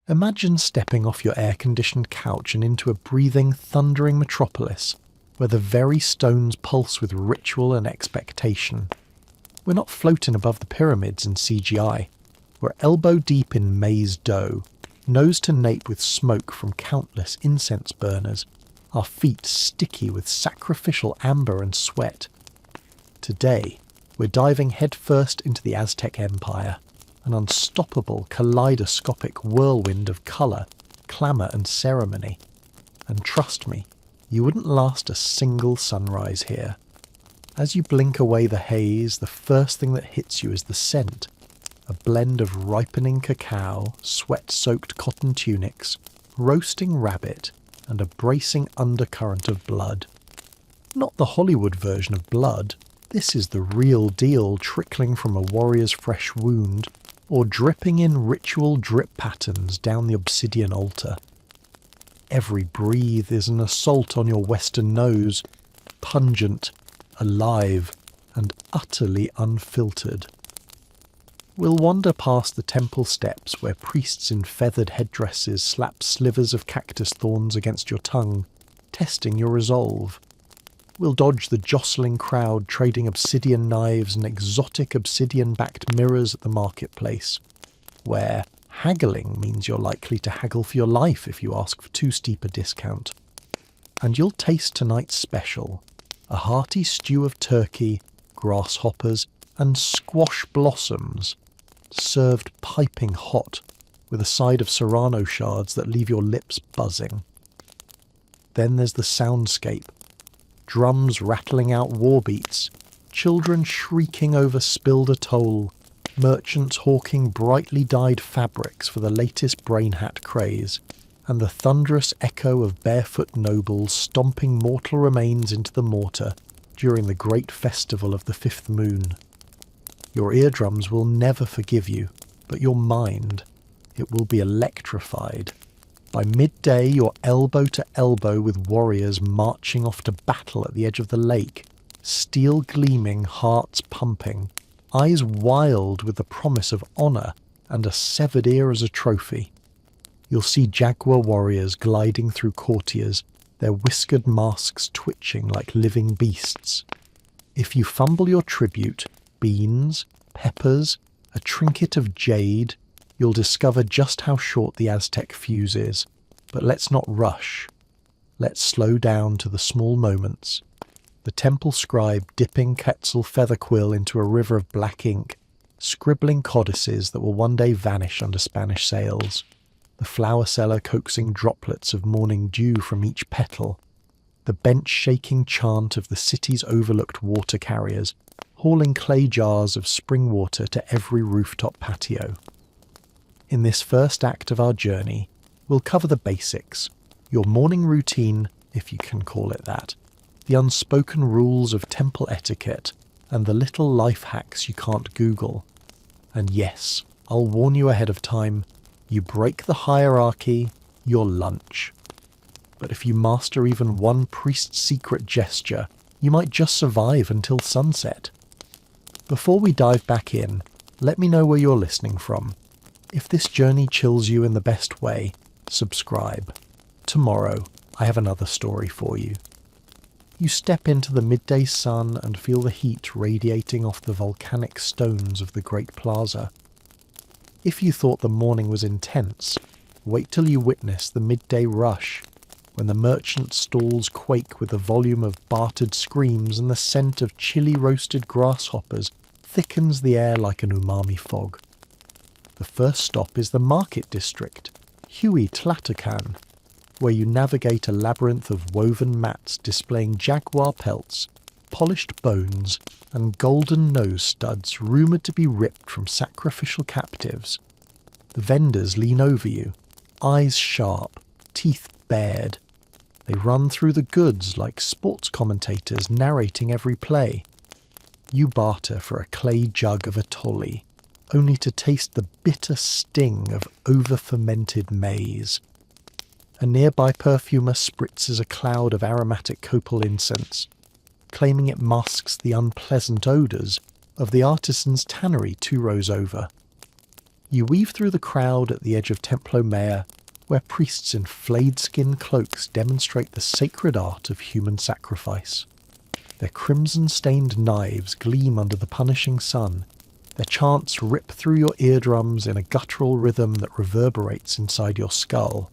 Imagine stepping off your air-conditioned couch and into a breathing, thundering metropolis where the very stones pulse with ritual and expectation. We're not floating above the pyramids in CGI. We're elbow deep in maize dough, nose to nape with smoke from countless incense burners, our feet sticky with sacrificial amber and sweat. Today, we're diving headfirst into the Aztec Empire, an unstoppable kaleidoscopic whirlwind of colour, clamour and ceremony. And trust me, you wouldn't last a single sunrise here. As you blink away the haze, the first thing that hits you is the scent, a blend of ripening cacao, sweat-soaked cotton tunics, roasting rabbit, and a bracing undercurrent of blood. Not the Hollywood version of blood. This is the real deal, trickling from a warrior's fresh wound, or dripping in ritual drip patterns down the obsidian altar. Every breathe is an assault on your western nose, pungent, alive, and utterly unfiltered. We'll wander past the temple steps where priests in feathered headdresses slap slivers of cactus thorns against your tongue, testing your resolve. We'll dodge the jostling crowd trading obsidian knives and exotic obsidian-backed mirrors at the marketplace, where haggling means you're likely to haggle for your life if you ask for too steep a discount. And you'll taste tonight's special, a hearty stew of turkey, grasshoppers, and squash blossoms, served piping hot with a side of serrano shards that leave your lips buzzing. Then there's the soundscape. Drums rattling out war beats, children shrieking over spilled atoll, merchants hawking brightly dyed fabrics for the latest brain hat craze, and the thunderous echo of barefoot nobles stomping mortal remains into the mortar during the great festival of the fifth moon. Your eardrums will never forgive you, but your mind, it will be electrified. By midday, you're elbow to elbow with warriors marching off to battle at the edge of the lake, steel gleaming, hearts pumping, eyes wild with the promise of honour and a severed ear as a trophy. You'll see jaguar warriors gliding through courtiers, their whiskered masks twitching like living beasts. If you fumble your tribute, beans, peppers, a trinket of jade, you'll discover just how short the Aztec fuse is. But let's not rush. Let's slow down to the small moments. The temple scribe dipping Quetzal feather quill into a river of black ink, scribbling codices that will one day vanish under Spanish sails. The flower seller coaxing droplets of morning dew from each petal. The bench-shaking chant of the city's overlooked water carriers, hauling clay jars of spring water to every rooftop patio. In this first act of our journey, we'll cover the basics, your morning routine, if you can call it that, the unspoken rules of temple etiquette, and the little life hacks you can't Google. And yes, I'll warn you ahead of time, you break the hierarchy, you're lunch. But if you master even one priest's secret gesture, you might just survive until sunset. Before we dive back in, let me know where you're listening from. If this journey chills you in the best way, subscribe. Tomorrow, I have another story for you. You step into the midday sun and feel the heat radiating off the volcanic stones of the Great Plaza. If you thought the morning was intense, wait till you witness the midday rush, when the merchant stalls quake with the volume of bartered screams and the scent of chilly roasted grasshoppers thickens the air like an umami fog. The first stop is the market district, Huey-Tlatocan, where you navigate a labyrinth of woven mats displaying jaguar pelts, polished bones, and golden nose studs rumoured to be ripped from sacrificial captives. The vendors lean over you, eyes sharp, teeth bared. They run through the goods like sports commentators narrating every play. You barter for a clay jug of a tolly, only to taste the bitter sting of over-fermented maize. A nearby perfumer spritzes a cloud of aromatic copal incense, claiming it masks the unpleasant odours of the artisan's tannery 2 rows over. You weave through the crowd at the edge of Templo Mayor, where priests in flayed skin cloaks demonstrate the sacred art of human sacrifice. Their crimson-stained knives gleam under the punishing sun. Their chants rip through your eardrums in a guttural rhythm that reverberates inside your skull.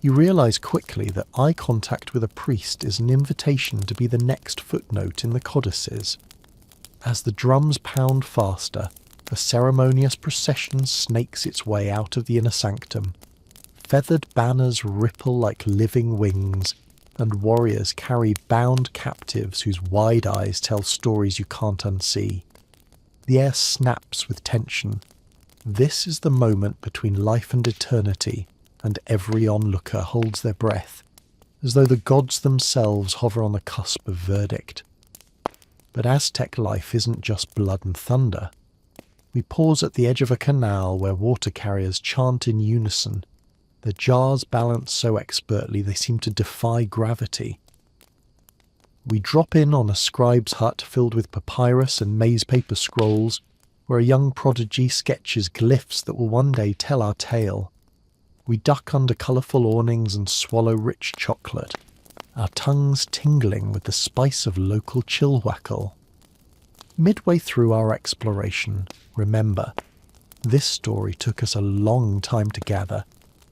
You realise quickly that eye contact with a priest is an invitation to be the next footnote in the codices. As the drums pound faster, the ceremonious procession snakes its way out of the inner sanctum. Feathered banners ripple like living wings, and warriors carry bound captives whose wide eyes tell stories you can't unsee. The air snaps with tension. This is the moment between life and eternity, and every onlooker holds their breath, as though the gods themselves hover on the cusp of verdict. But Aztec life isn't just blood and thunder. We pause at the edge of a canal where water carriers chant in unison. Their jars balance so expertly they seem to defy gravity. We drop in on a scribe's hut filled with papyrus and maize paper scrolls, where a young prodigy sketches glyphs that will one day tell our tale. We duck under colourful awnings and swallow rich chocolate, our tongues tingling with the spice of local chilhuacal. Midway through our exploration, remember, this story took us a long time to gather.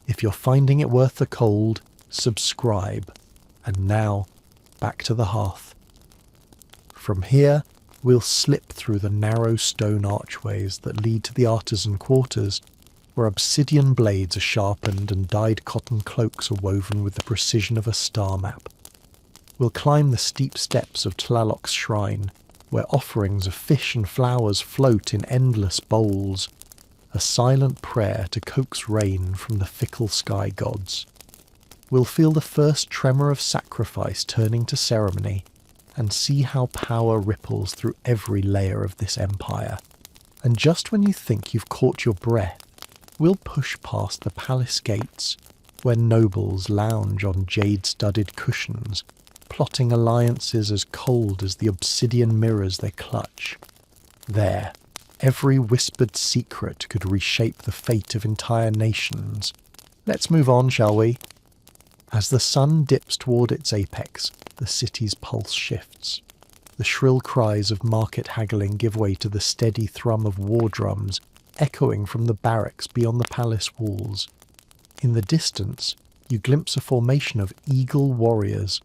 If you're finding it worth the cold, subscribe. And now, back to the hearth. From here, we'll slip through the narrow stone archways that lead to the artisan quarters, where obsidian blades are sharpened and dyed cotton cloaks are woven with the precision of a star map. We'll climb the steep steps of Tlaloc's shrine, where offerings of fish and flowers float in endless bowls, a silent prayer to coax rain from the fickle sky gods. We'll feel the first tremor of sacrifice turning to ceremony, and see how power ripples through every layer of this empire. And just when you think you've caught your breath, we'll push past the palace gates, where nobles lounge on jade-studded cushions, plotting alliances as cold as the obsidian mirrors they clutch. There, every whispered secret could reshape the fate of entire nations. Let's move on, shall we? As the sun dips toward its apex, the city's pulse shifts. The shrill cries of market haggling give way to the steady thrum of war drums, echoing from the barracks beyond the palace walls. In the distance, you glimpse a formation of eagle warriors,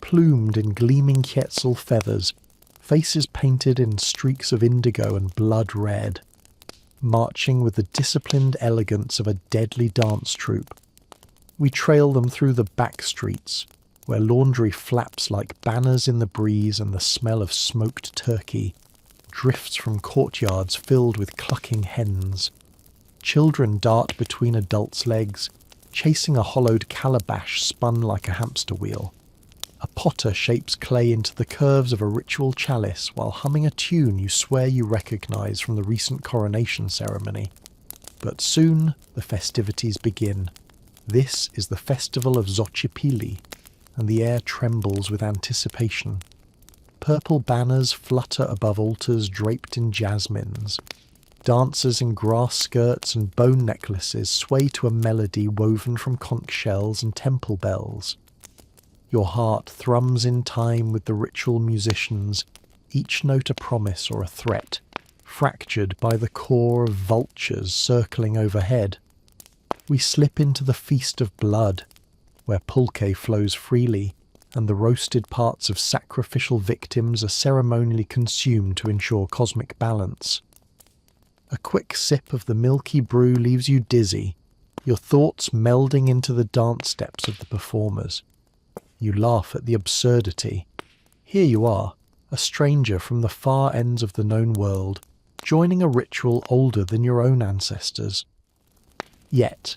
plumed in gleaming quetzal feathers, faces painted in streaks of indigo and blood red, marching with the disciplined elegance of a deadly dance troupe. We trail them through the back streets, where laundry flaps like banners in the breeze and the smell of smoked turkey drifts from courtyards filled with clucking hens. Children dart between adults' legs, chasing a hollowed calabash spun like a hamster wheel. A potter shapes clay into the curves of a ritual chalice while humming a tune you swear you recognise from the recent coronation ceremony. But soon the festivities begin. This is the festival of Xochipilli, and the air trembles with anticipation. Purple banners flutter above altars draped in jasmines. Dancers in grass skirts and bone necklaces sway to a melody woven from conch shells and temple bells. Your heart thrums in time with the ritual musicians, each note a promise or a threat, fractured by the core of vultures circling overhead. We slip into the feast of blood, where pulque flows freely, and the roasted parts of sacrificial victims are ceremonially consumed to ensure cosmic balance. A quick sip of the milky brew leaves you dizzy, your thoughts melding into the dance steps of the performers. You laugh at the absurdity. Here you are, a stranger from the far ends of the known world, joining a ritual older than your own ancestors. Yet,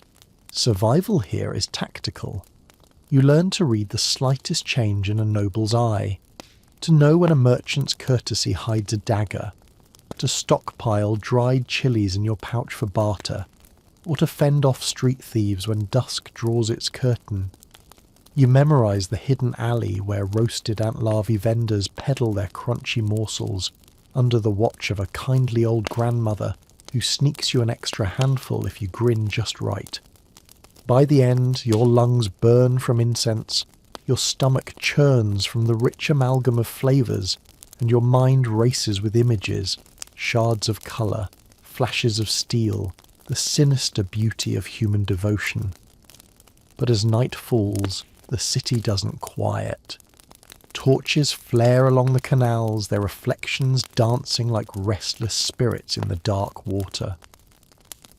survival here is tactical. You learn to read the slightest change in a noble's eye, to know when a merchant's courtesy hides a dagger, to stockpile dried chilies in your pouch for barter, or to fend off street thieves when dusk draws its curtain. You memorise the hidden alley where roasted ant larvae vendors peddle their crunchy morsels under the watch of a kindly old grandmother who sneaks you an extra handful if you grin just right. By the end, your lungs burn from incense, your stomach churns from the rich amalgam of flavours, and your mind races with images, shards of colour, flashes of steel, the sinister beauty of human devotion. But as night falls, the city doesn't quiet. Torches flare along the canals, their reflections dancing like restless spirits in the dark water.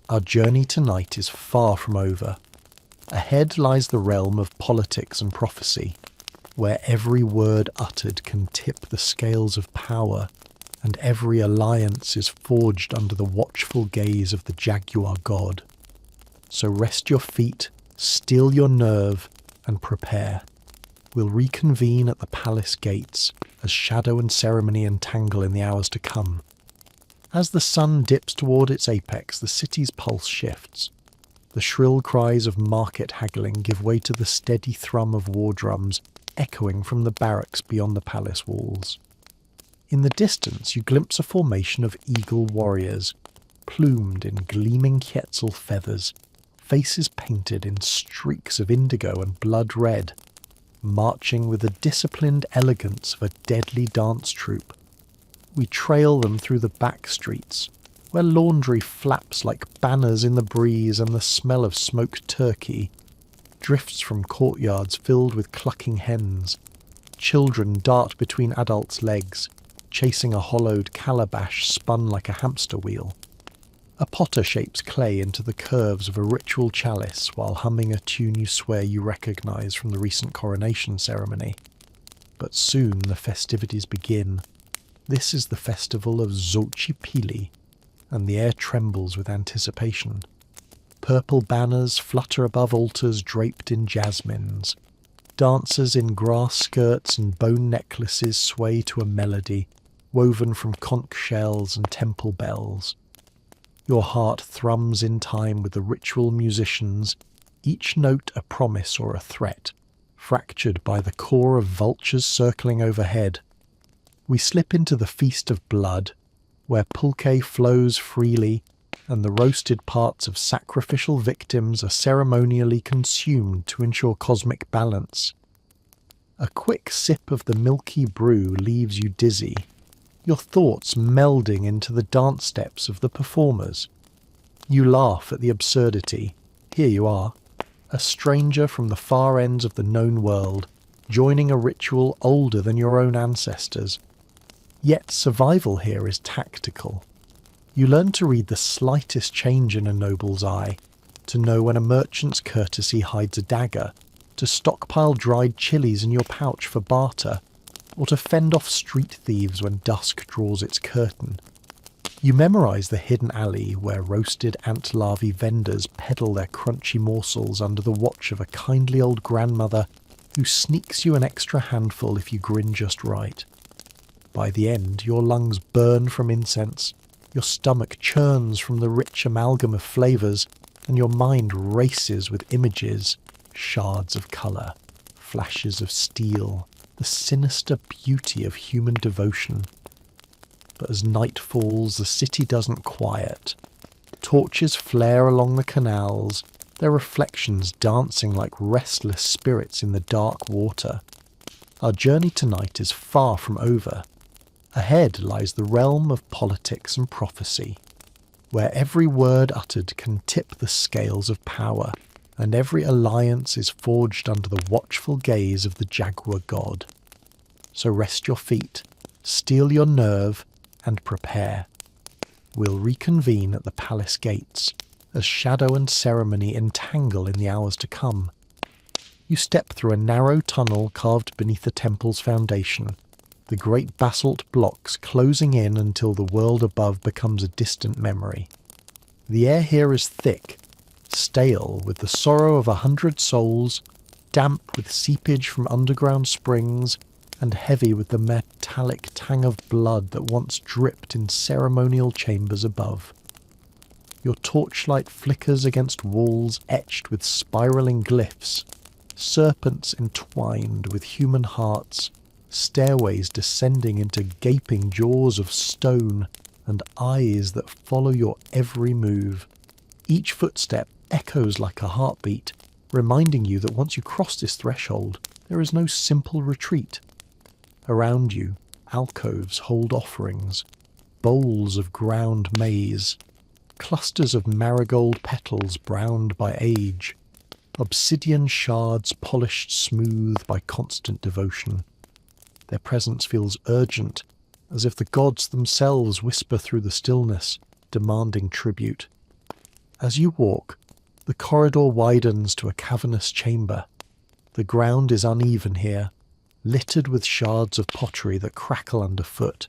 Our journey tonight is far from over. Ahead lies the realm of politics and prophecy, where every word uttered can tip the scales of power, and every alliance is forged under the watchful gaze of the jaguar god. So rest your feet, steel your nerve, and prepare. We'll reconvene at the palace gates as shadow and ceremony entangle in the hours to come. As the sun dips toward its apex, the city's pulse shifts. The shrill cries of market haggling give way to the steady thrum of war drums echoing from the barracks beyond the palace walls. In the distance you glimpse a formation of eagle warriors, plumed in gleaming quetzal feathers, faces painted in streaks of indigo and blood red, marching with the disciplined elegance of a deadly dance troupe. We trail them through the back streets, where laundry flaps like banners in the breeze and the smell of smoked turkey drifts from courtyards filled with clucking hens. Children dart between adults' legs, chasing a hollowed calabash spun like a hamster wheel. A potter shapes clay into the curves of a ritual chalice while humming a tune you swear you recognise from the recent coronation ceremony. But soon the festivities begin. This is the festival of Xochipilli, and the air trembles with anticipation. Purple banners flutter above altars draped in jasmines. Dancers in grass skirts and bone necklaces sway to a melody, woven from conch shells and temple bells. Your heart thrums in time with the ritual musicians, each note a promise or a threat, fractured by the core of vultures circling overhead. We slip into the Feast of Blood, where pulque flows freely, and the roasted parts of sacrificial victims are ceremonially consumed to ensure cosmic balance. A quick sip of the milky brew leaves you dizzy, your thoughts melding into the dance steps of the performers. You laugh at the absurdity. Here you are, a stranger from the far ends of the known world, joining a ritual older than your own ancestors. Yet survival here is tactical. You learn to read the slightest change in a noble's eye, to know when a merchant's courtesy hides a dagger, to stockpile dried chilies in your pouch for barter, or to fend off street thieves when dusk draws its curtain. You memorise the hidden alley where roasted ant larvae vendors peddle their crunchy morsels under the watch of a kindly old grandmother who sneaks you an extra handful if you grin just right. By the end, your lungs burn from incense, your stomach churns from the rich amalgam of flavours, and your mind races with images, shards of colour, flashes of steel, the sinister beauty of human devotion. But as night falls, the city doesn't quiet. Torches flare along the canals, their reflections dancing like restless spirits in the dark water. Our journey tonight is far from over. Ahead lies the realm of politics and prophecy, where every word uttered can tip the scales of power, and every alliance is forged under the watchful gaze of the jaguar god. So rest your feet, steel your nerve, and prepare. We'll reconvene at the palace gates, as shadow and ceremony entangle in the hours to come. You step through a narrow tunnel carved beneath the temple's foundation, the great basalt blocks closing in until the world above becomes a distant memory. The air here is thick, stale with the sorrow of 100 souls, damp with seepage from underground springs, and heavy with the metallic tang of blood that once dripped in ceremonial chambers above. Your torchlight flickers against walls etched with spiralling glyphs, serpents entwined with human hearts, stairways descending into gaping jaws of stone, and eyes that follow your every move. Each footstep echoes like a heartbeat, reminding you that once you cross this threshold, there is no simple retreat. Around you, alcoves hold offerings, bowls of ground maize, clusters of marigold petals browned by age, obsidian shards polished smooth by constant devotion. Their presence feels urgent, as if the gods themselves whisper through the stillness, demanding tribute. As you walk, the corridor widens to a cavernous chamber. The ground is uneven here, littered with shards of pottery that crackle underfoot.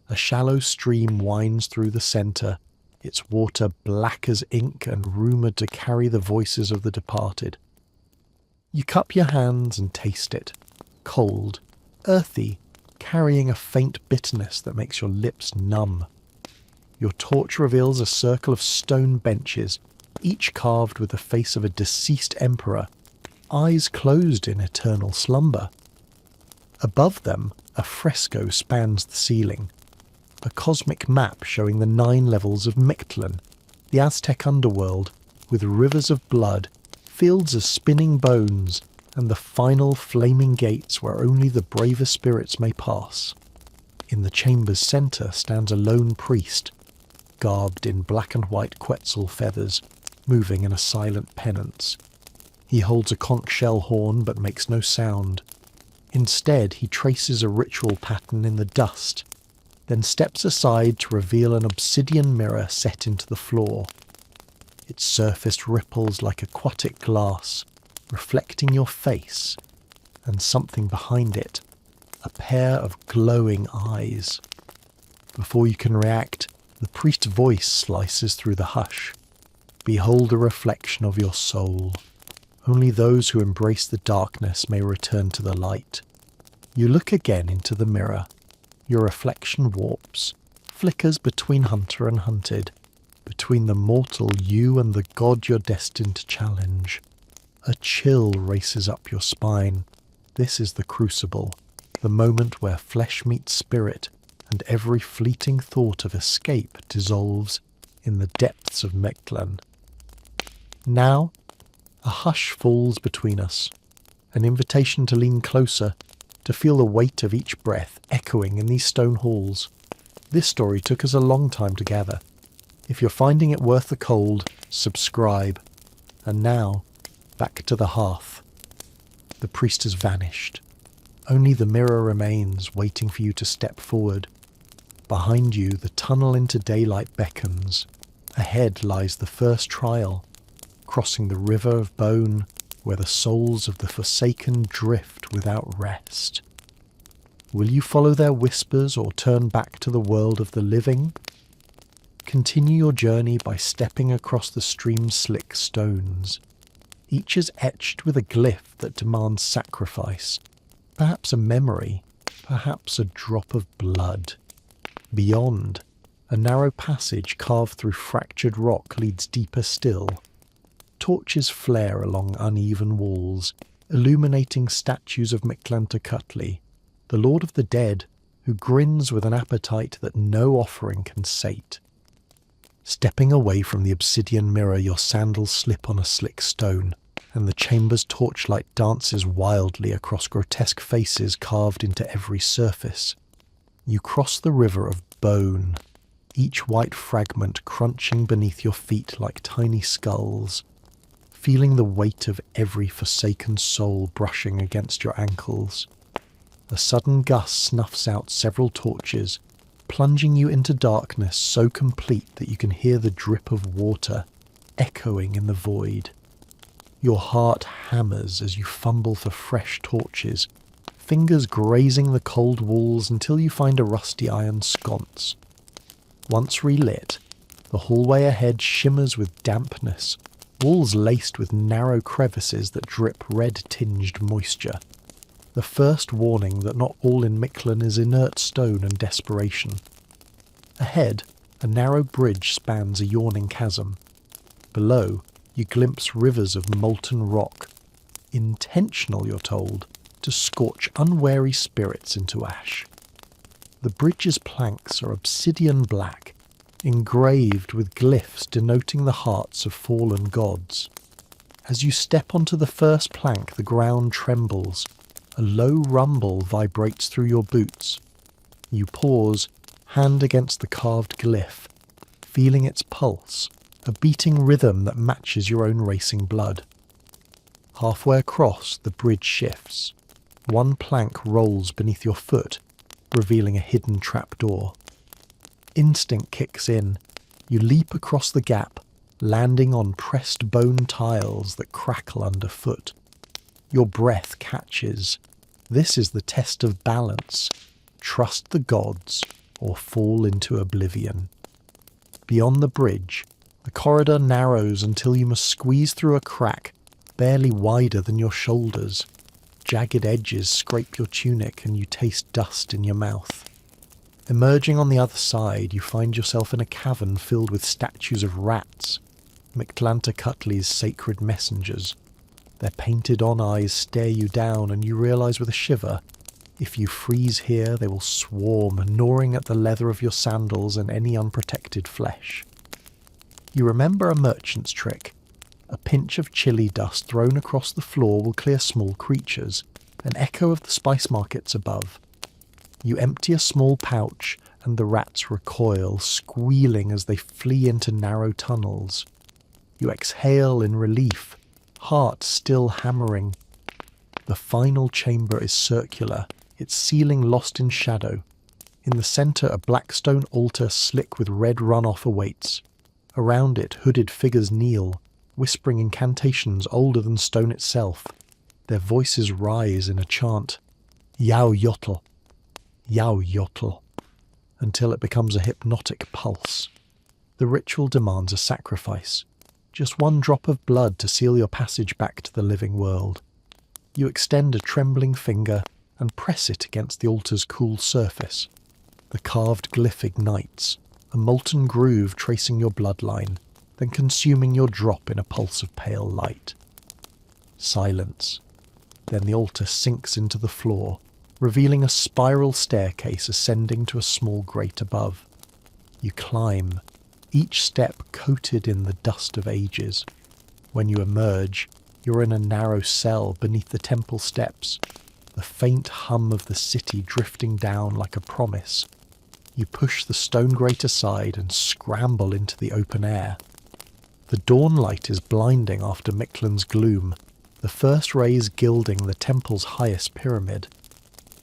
A shallow stream winds through the centre, its water black as ink and rumoured to carry the voices of the departed. You cup your hands and taste it, cold, earthy, carrying a faint bitterness that makes your lips numb. Your torch reveals a circle of stone benches, each carved with the face of a deceased emperor, eyes closed in eternal slumber. Above them, a fresco spans the ceiling, a cosmic map showing the 9 levels of Mictlan, the Aztec underworld, with rivers of blood, fields of spinning bones, and the final flaming gates where only the braver spirits may pass. In the chamber's centre stands a lone priest, garbed in black and white quetzal feathers, moving in a silent penance. He holds a conch shell horn but makes no sound. Instead, he traces a ritual pattern in the dust, then steps aside to reveal an obsidian mirror set into the floor. Its surface ripples like aquatic glass, reflecting your face, and something behind it, a pair of glowing eyes. Before you can react, the priest's voice slices through the hush. Behold a reflection of your soul. Only those who embrace the darkness may return to the light. You look again into the mirror. Your reflection warps, flickers between hunter and hunted, between the mortal you and the god you're destined to challenge. A chill races up your spine. This is the crucible, the moment where flesh meets spirit, and every fleeting thought of escape dissolves in the depths of Mictlan. Now, a hush falls between us, an invitation to lean closer, to feel the weight of each breath echoing in these stone halls. This story took us a long time to gather. If you're finding it worth the cold, subscribe. And now, back to the hearth. The priest has vanished. Only the mirror remains, waiting for you to step forward. Behind you, the tunnel into daylight beckons. Ahead lies the first trial, crossing the river of bone, where the souls of the forsaken drift without rest. Will you follow their whispers or turn back to the world of the living? Continue your journey by stepping across the stream's slick stones. Each is etched with a glyph that demands sacrifice, perhaps a memory, perhaps a drop of blood. Beyond, a narrow passage carved through fractured rock leads deeper still. Torches flare along uneven walls, illuminating statues of Mictlantecuhtli, the Lord of the Dead, who grins with an appetite that no offering can sate. Stepping away from the obsidian mirror, your sandals slip on a slick stone, and the chamber's torchlight dances wildly across grotesque faces carved into every surface. You cross the river of bone, each white fragment crunching beneath your feet like tiny skulls, feeling the weight of every forsaken soul brushing against your ankles. A sudden gust snuffs out several torches, plunging you into darkness so complete that you can hear the drip of water echoing in the void. Your heart hammers as you fumble for fresh torches, fingers grazing the cold walls until you find a rusty iron sconce. Once relit, the hallway ahead shimmers with dampness, walls laced with narrow crevices that drip red-tinged moisture. The first warning that not all in Mictlan is inert stone and desperation. Ahead, a narrow bridge spans a yawning chasm. Below, you glimpse rivers of molten rock, intentional, you're told, to scorch unwary spirits into ash. The bridge's planks are obsidian black, engraved with glyphs denoting the hearts of fallen gods. As you step onto the first plank, the ground trembles. A low rumble vibrates through your boots. You pause, hand against the carved glyph, feeling its pulse, a beating rhythm that matches your own racing blood. Halfway across, the bridge shifts. One plank rolls beneath your foot, revealing a hidden trapdoor. Instinct kicks in. You leap across the gap, landing on pressed bone tiles that crackle underfoot. Your breath catches. This is the test of balance. Trust the gods or fall into oblivion. Beyond the bridge, the corridor narrows until you must squeeze through a crack barely wider than your shoulders. Jagged edges scrape your tunic and you taste dust in your mouth. Emerging on the other side, you find yourself in a cavern filled with statues of rats, Mictlantecutli's sacred messengers. Their painted-on eyes stare you down and you realise with a shiver, if you freeze here, they will swarm, gnawing at the leather of your sandals and any unprotected flesh. You remember a merchant's trick. A pinch of chili dust thrown across the floor will clear small creatures, an echo of the spice markets above. You empty a small pouch, and the rats recoil, squealing as they flee into narrow tunnels. You exhale in relief, heart still hammering. The final chamber is circular, its ceiling lost in shadow. In the centre, a black stone altar slick with red runoff awaits. Around it, hooded figures kneel, whispering incantations older than stone itself. Their voices rise in a chant, Yao Yotl, Yao Yotl, until it becomes a hypnotic pulse. The ritual demands a sacrifice, just one drop of blood to seal your passage back to the living world. You extend a trembling finger and press it against the altar's cool surface. The carved glyph ignites, a molten groove tracing your bloodline, then consuming your drop in a pulse of pale light. Silence. Then the altar sinks into the floor, revealing a spiral staircase ascending to a small grate above. You climb, each step coated in the dust of ages. When you emerge, you're in a narrow cell beneath the temple steps, the faint hum of the city drifting down like a promise. You push the stone grate aside and scramble into the open air. The dawn light is blinding after Mictlan's gloom, the first rays gilding the temple's highest pyramid.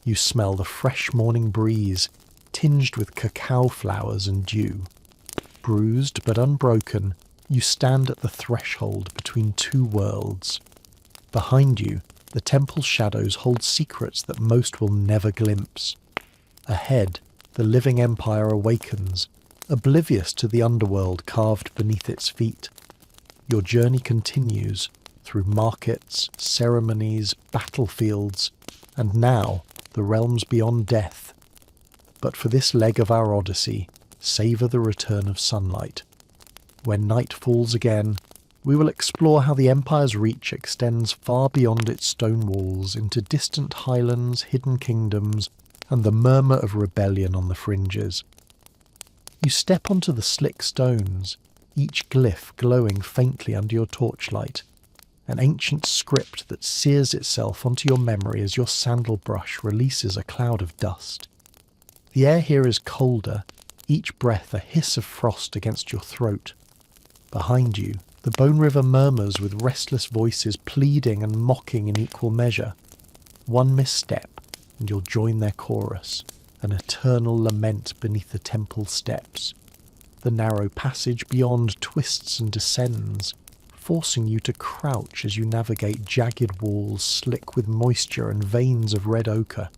You smell the fresh morning breeze, tinged with cacao flowers and dew. Bruised but unbroken, you stand at the threshold between two worlds. Behind you, the temple's shadows hold secrets that most will never glimpse. Ahead, the living empire awakens, oblivious to the underworld carved beneath its feet. Your journey continues through markets, ceremonies, battlefields, and now the realms beyond death. But for this leg of our odyssey, savour the return of sunlight. When night falls again, we will explore how the Empire's reach extends far beyond its stone walls into distant highlands, hidden kingdoms, and the murmur of rebellion on the fringes. You step onto the slick stones, each glyph glowing faintly under your torchlight, an ancient script that sears itself onto your memory as your sandal brush releases a cloud of dust. The air here is colder, each breath a hiss of frost against your throat. Behind you, the Bone River murmurs with restless voices pleading and mocking in equal measure. One misstep, and you'll join their chorus, an eternal lament beneath the temple steps. The narrow passage beyond twists and descends, forcing you to crouch as you navigate jagged walls slick with moisture and veins of red ochre.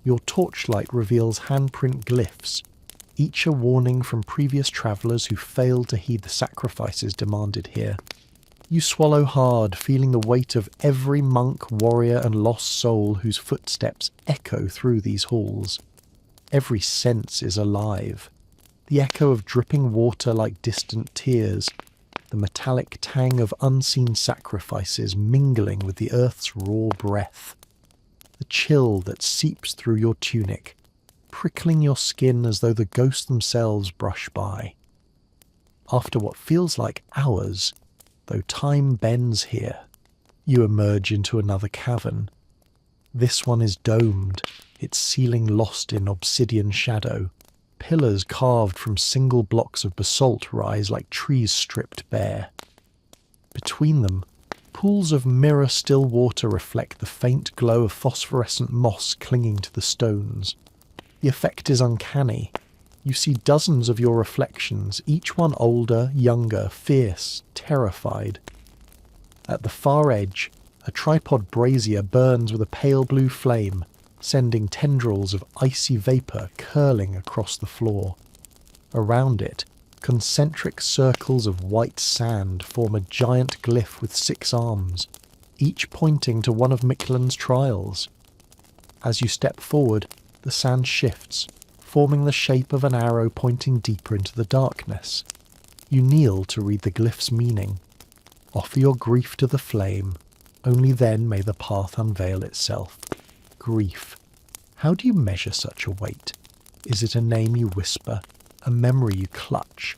Your torchlight reveals handprint glyphs, each a warning from previous travellers who failed to heed the sacrifices demanded here. You swallow hard, feeling the weight of every monk, warrior and lost soul whose footsteps echo through these halls. Every sense is alive. The echo of dripping water like distant tears, the metallic tang of unseen sacrifices mingling with the earth's raw breath, the chill that seeps through your tunic, prickling your skin as though the ghosts themselves brush by. After what feels like hours, though time bends here, you emerge into another cavern. This one is domed, its ceiling lost in obsidian shadow. Pillars carved from single blocks of basalt rise like trees stripped bare. Between them, pools of mirror-still water reflect the faint glow of phosphorescent moss clinging to the stones. The effect is uncanny. You see dozens of your reflections, each one older, younger, fierce, terrified. At the far edge, a tripod brazier burns with a pale blue flame, sending tendrils of icy vapour curling across the floor. Around it, concentric circles of white sand form a giant glyph with 6 arms, each pointing to one of Mictlan's trials. As you step forward, the sand shifts, forming the shape of an arrow pointing deeper into the darkness. You kneel to read the glyph's meaning. Offer your grief to the flame, only then may the path unveil itself. Grief. How do you measure such a weight? Is it a name you whisper, a memory you clutch?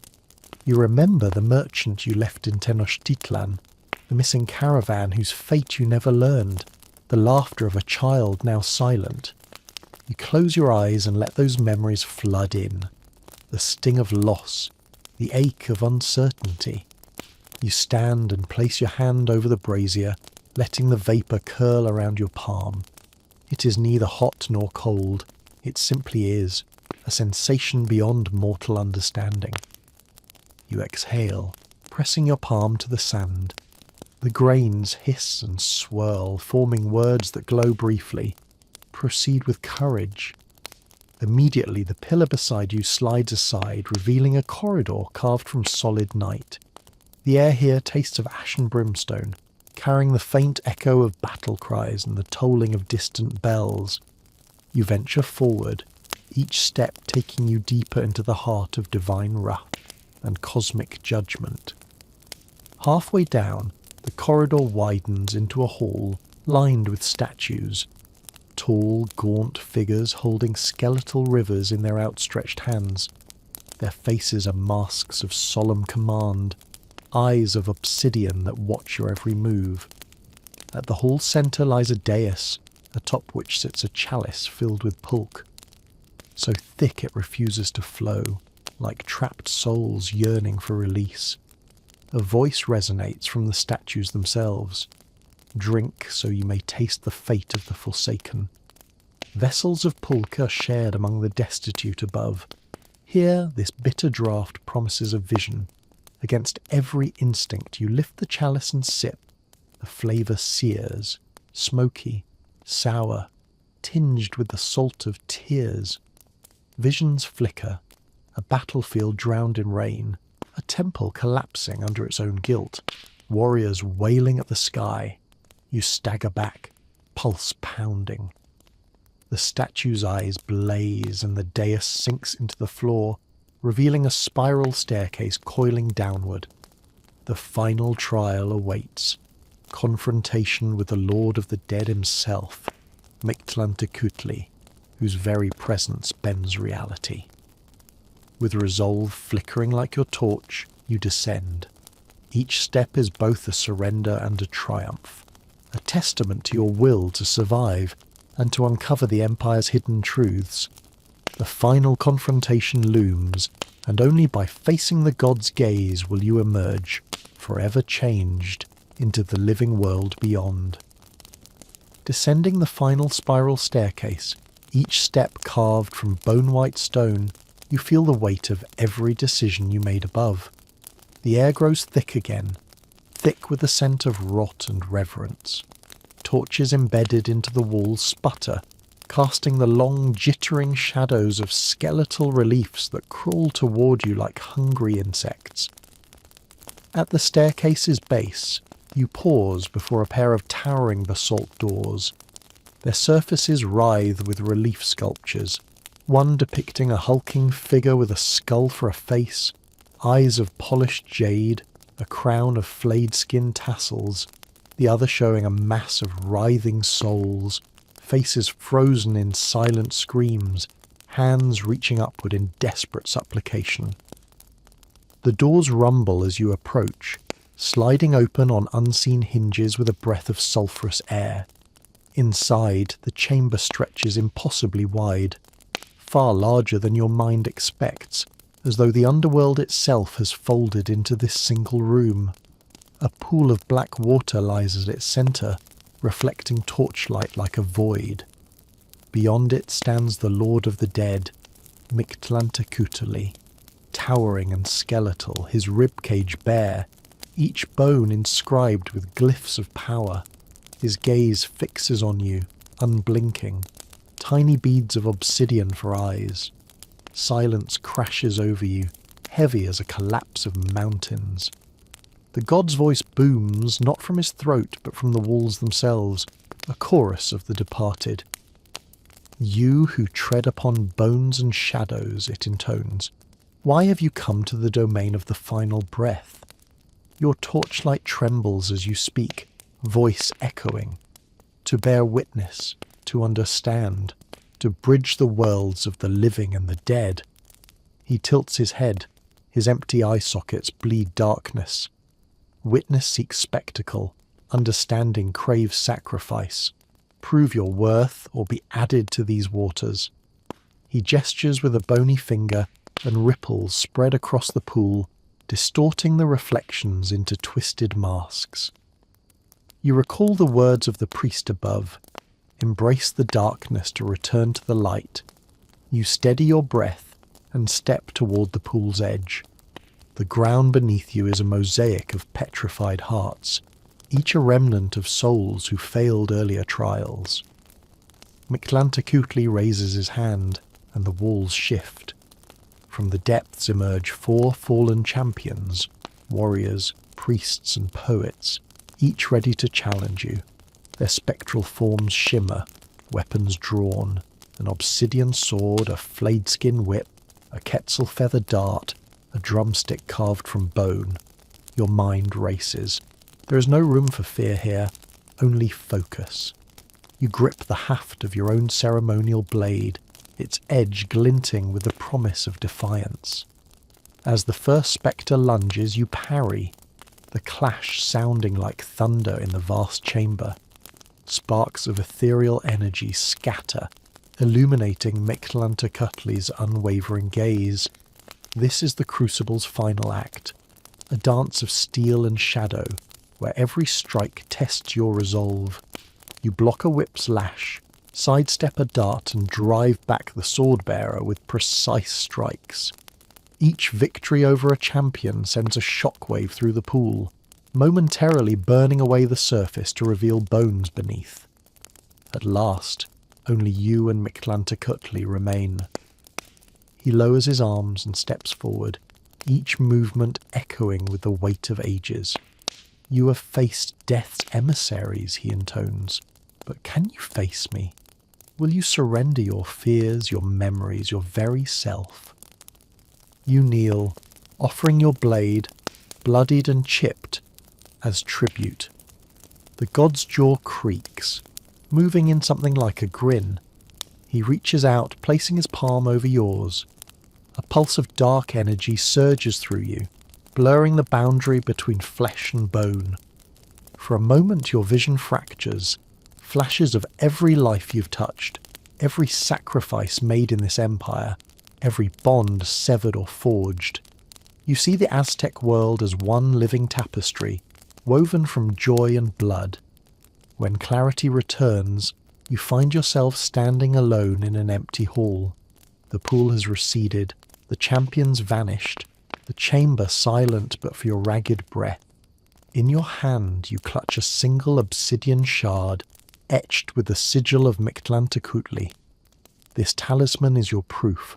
You remember the merchant you left in Tenochtitlan, the missing caravan whose fate you never learned, the laughter of a child now silent. You close your eyes and let those memories flood in. The sting of loss, the ache of uncertainty. You stand and place your hand over the brazier, letting the vapour curl around your palm. It is neither hot nor cold. It simply is, a sensation beyond mortal understanding. You exhale, pressing your palm to the sand. The grains hiss and swirl, forming words that glow briefly. Proceed with courage. Immediately the pillar beside you slides aside, revealing a corridor carved from solid night. The air here tastes of ash and brimstone, carrying the faint echo of battle cries and the tolling of distant bells. You venture forward, each step taking you deeper into the heart of divine wrath and cosmic judgment. Halfway down, the corridor widens into a hall lined with statues. Tall, gaunt figures holding skeletal rivers in their outstretched hands. Their faces are masks of solemn command, eyes of obsidian that watch your every move. At the hall's centre lies a dais, atop which sits a chalice filled with pulque. So thick it refuses to flow, like trapped souls yearning for release. A voice resonates from the statues themselves. Drink so you may taste the fate of the forsaken. Vessels of pulque are shared among the destitute above. Here this bitter draught promises a vision. Against every instinct you lift the chalice and sip. The flavour sears, smoky, sour, tinged with the salt of tears. Visions flicker, a battlefield drowned in rain, a temple collapsing under its own guilt, warriors wailing at the sky. You stagger back, pulse pounding. The statue's eyes blaze and the dais sinks into the floor, revealing a spiral staircase coiling downward. The final trial awaits. Confrontation with the Lord of the Dead himself, Mictlan Tecutli, whose very presence bends reality. With resolve flickering like your torch, you descend. Each step is both a surrender and a triumph, a testament to your will to survive and to uncover the Empire's hidden truths. The final confrontation looms, and only by facing the god's gaze will you emerge, forever changed, into the living world beyond. Descending the final spiral staircase, each step carved from bone-white stone, you feel the weight of every decision you made above. The air grows thick again, thick with the scent of rot and reverence. Torches embedded into the walls sputter, casting the long, jittering shadows of skeletal reliefs that crawl toward you like hungry insects. At the staircase's base, you pause before a pair of towering basalt doors. Their surfaces writhe with relief sculptures, one depicting a hulking figure with a skull for a face, eyes of polished jade, a crown of flayed skin tassels, the other showing a mass of writhing souls, faces frozen in silent screams, hands reaching upward in desperate supplication. The doors rumble as you approach, sliding open on unseen hinges with a breath of sulphurous air. Inside, the chamber stretches impossibly wide, far larger than your mind expects, as though the underworld itself has folded into this single room. A pool of black water lies at its centre, reflecting torchlight like a void. Beyond it stands the Lord of the Dead, Mictlantecutli, towering and skeletal, his ribcage bare, each bone inscribed with glyphs of power. His gaze fixes on you, unblinking, tiny beads of obsidian for eyes. Silence crashes over you, heavy as a collapse of mountains. The god's voice booms, not from his throat, but from the walls themselves, a chorus of the departed. You who tread upon bones and shadows, it intones, why have you come to the domain of the final breath? Your torchlight trembles as you speak, voice echoing. To bear witness, to understand, to bridge the worlds of the living and the dead. He tilts his head, his empty eye sockets bleed darkness. Witness seeks spectacle, understanding craves sacrifice. Prove your worth or be added to these waters. He gestures with a bony finger, and ripples spread across the pool, distorting the reflections into twisted masks. You recall the words of the priest above, embrace the darkness to return to the light. You steady your breath and step toward the pool's edge. The ground beneath you is a mosaic of petrified hearts, each a remnant of souls who failed earlier trials. Mictlantecutli raises his hand, and the walls shift. From the depths emerge 4 fallen champions, warriors, priests and poets, each ready to challenge you. Their spectral forms shimmer, weapons drawn, an obsidian sword, a flayed-skin whip, a quetzal feather dart, a drumstick carved from bone. Your mind races. There is no room for fear here, only focus. You grip the haft of your own ceremonial blade, its edge glinting with the promise of defiance. As the first spectre lunges, you parry, the clash sounding like thunder in the vast chamber. Sparks of ethereal energy scatter, illuminating Mictlantecutli's unwavering gaze. This is the crucible's final act, a dance of steel and shadow, where every strike tests your resolve. You block a whip's lash, sidestep a dart and drive back the sword-bearer with precise strikes. Each victory over a champion sends a shockwave through the pool, momentarily burning away the surface to reveal bones beneath. At last, only you and Mictlantecutli remain. He lowers his arms and steps forward, each movement echoing with the weight of ages. You have faced death's emissaries, he intones, but can you face me? Will you surrender your fears, your memories, your very self? You kneel, offering your blade, bloodied and chipped, as tribute. The god's jaw creaks, moving in something like a grin. He reaches out, placing his palm over yours. A pulse of dark energy surges through you, blurring the boundary between flesh and bone. For a moment your vision fractures, flashes of every life you've touched, every sacrifice made in this empire, every bond severed or forged. You see the Aztec world as one living tapestry, woven from joy and blood. When clarity returns, you find yourself standing alone in an empty hall. The pool has receded, the champions vanished, the chamber silent but for your ragged breath. In your hand you clutch a single obsidian shard, etched with the sigil of Mictlantecutli. This talisman is your proof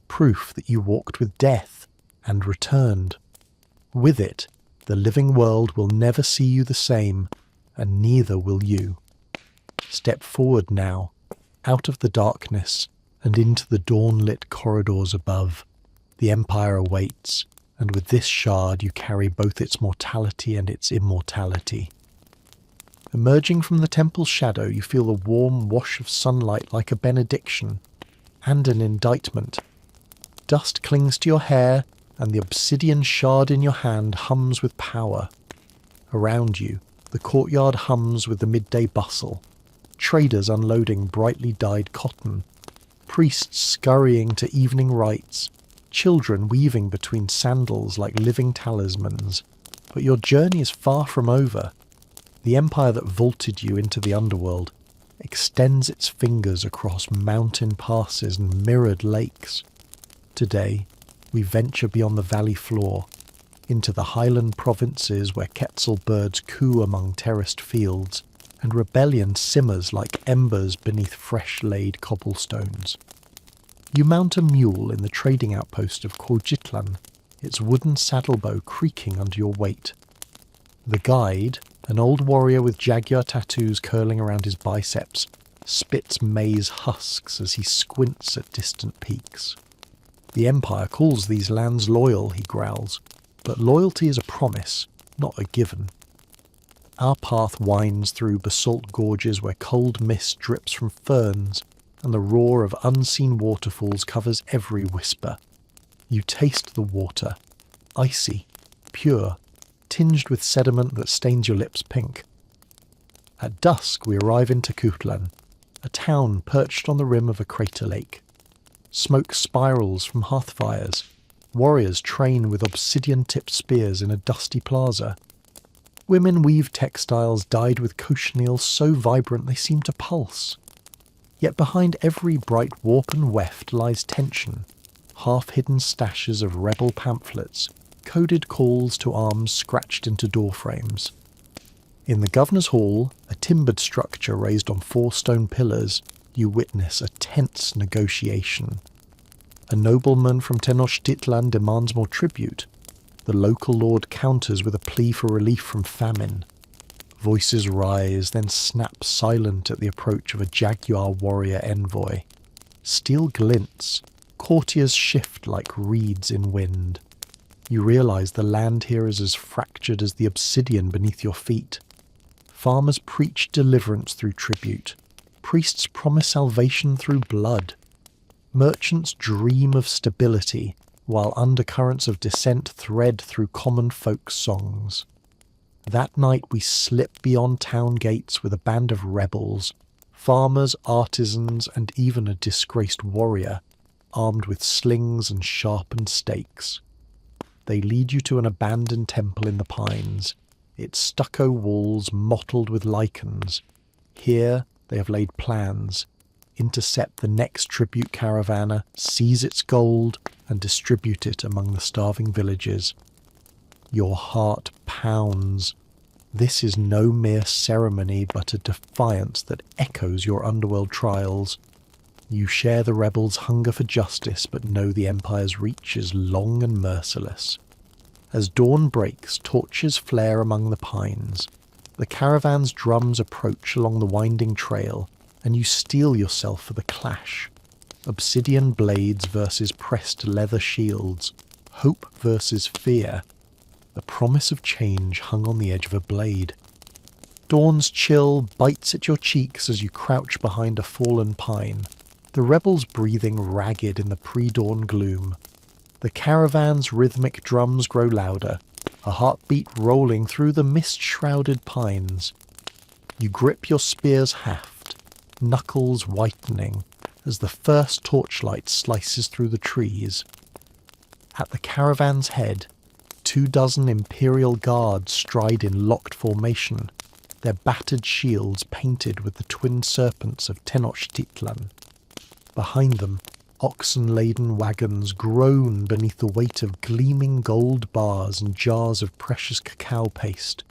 that you walked with death and returned. With it, the living world will never see you the same, and neither will you. Step forward now, out of the darkness, and into the dawn-lit corridors above. The Empire awaits, and with this shard you carry both its mortality and its immortality. Emerging from the temple's shadow, you feel the warm wash of sunlight like a benediction. and an indictment. Dust clings to your hair, and the obsidian shard in your hand hums with power. Around you, the courtyard hums with the midday bustle. Traders unloading brightly dyed cotton. Priests scurrying to evening rites. Children weaving between sandals like living talismans. But your journey is far from over. The empire that vaulted you into the underworld extends its fingers across mountain passes and mirrored lakes. Today, we venture beyond the valley floor, into the highland provinces where quetzal birds coo among terraced fields, and rebellion simmers like embers beneath fresh-laid cobblestones. You mount a mule in the trading outpost of Cuautitlan, its wooden saddlebow creaking under your weight. The guide, an old warrior with jaguar tattoos curling around his biceps, spits maize husks as he squints at distant peaks. The Empire calls these lands loyal, he growls, but loyalty is a promise, not a given. Our path winds through basalt gorges where cold mist drips from ferns, and the roar of unseen waterfalls covers every whisper. You taste the water, icy, pure, tinged with sediment that stains your lips pink. At dusk we arrive in Tecutlan, a town perched on the rim of a crater lake. Smoke spirals from hearth fires. Warriors train with obsidian-tipped spears in a dusty plaza. Women weave textiles dyed with cochineal so vibrant they seem to pulse. Yet behind every bright warp and weft lies tension, half-hidden stashes of rebel pamphlets, coded calls to arms scratched into doorframes. In the Governor's Hall, a timbered structure raised on 4 stone pillars, you witness a tense negotiation. A nobleman from Tenochtitlan demands more tribute. The local lord counters with a plea for relief from famine. Voices rise, then snap silent at the approach of a jaguar warrior envoy. Steel glints, courtiers shift like reeds in wind. You realise the land here is as fractured as the obsidian beneath your feet. Farmers preach deliverance through tribute. Priests promise salvation through blood. Merchants dream of stability, while undercurrents of dissent thread through common folk songs. That night we slip beyond town gates with a band of rebels, farmers, artisans, and even a disgraced warrior, armed with slings and sharpened stakes. They lead you to an abandoned temple in the pines, its stucco walls mottled with lichens. Here they have laid plans, intercept the next tribute caravana, seize its gold, and distribute it among the starving villages. Your heart pounds. This is no mere ceremony, but a defiance that echoes your underworld trials. You share the rebels' hunger for justice, but know the Empire's reach is long and merciless. As dawn breaks, torches flare among the pines. The caravan's drums approach along the winding trail, and you steel yourself for the clash. Obsidian blades versus pressed leather shields. Hope versus fear. The promise of change hung on the edge of a blade. Dawn's chill bites at your cheeks as you crouch behind a fallen pine, the rebels breathing ragged in the pre-dawn gloom. The caravan's rhythmic drums grow louder, a heartbeat rolling through the mist-shrouded pines. You grip your spear's haft, knuckles whitening, as the first torchlight slices through the trees. At the caravan's head, 24 Imperial guards stride in locked formation, their battered shields painted with the twin serpents of Tenochtitlan. Behind them, oxen-laden wagons groan beneath the weight of gleaming gold bars and jars of precious cacao paste.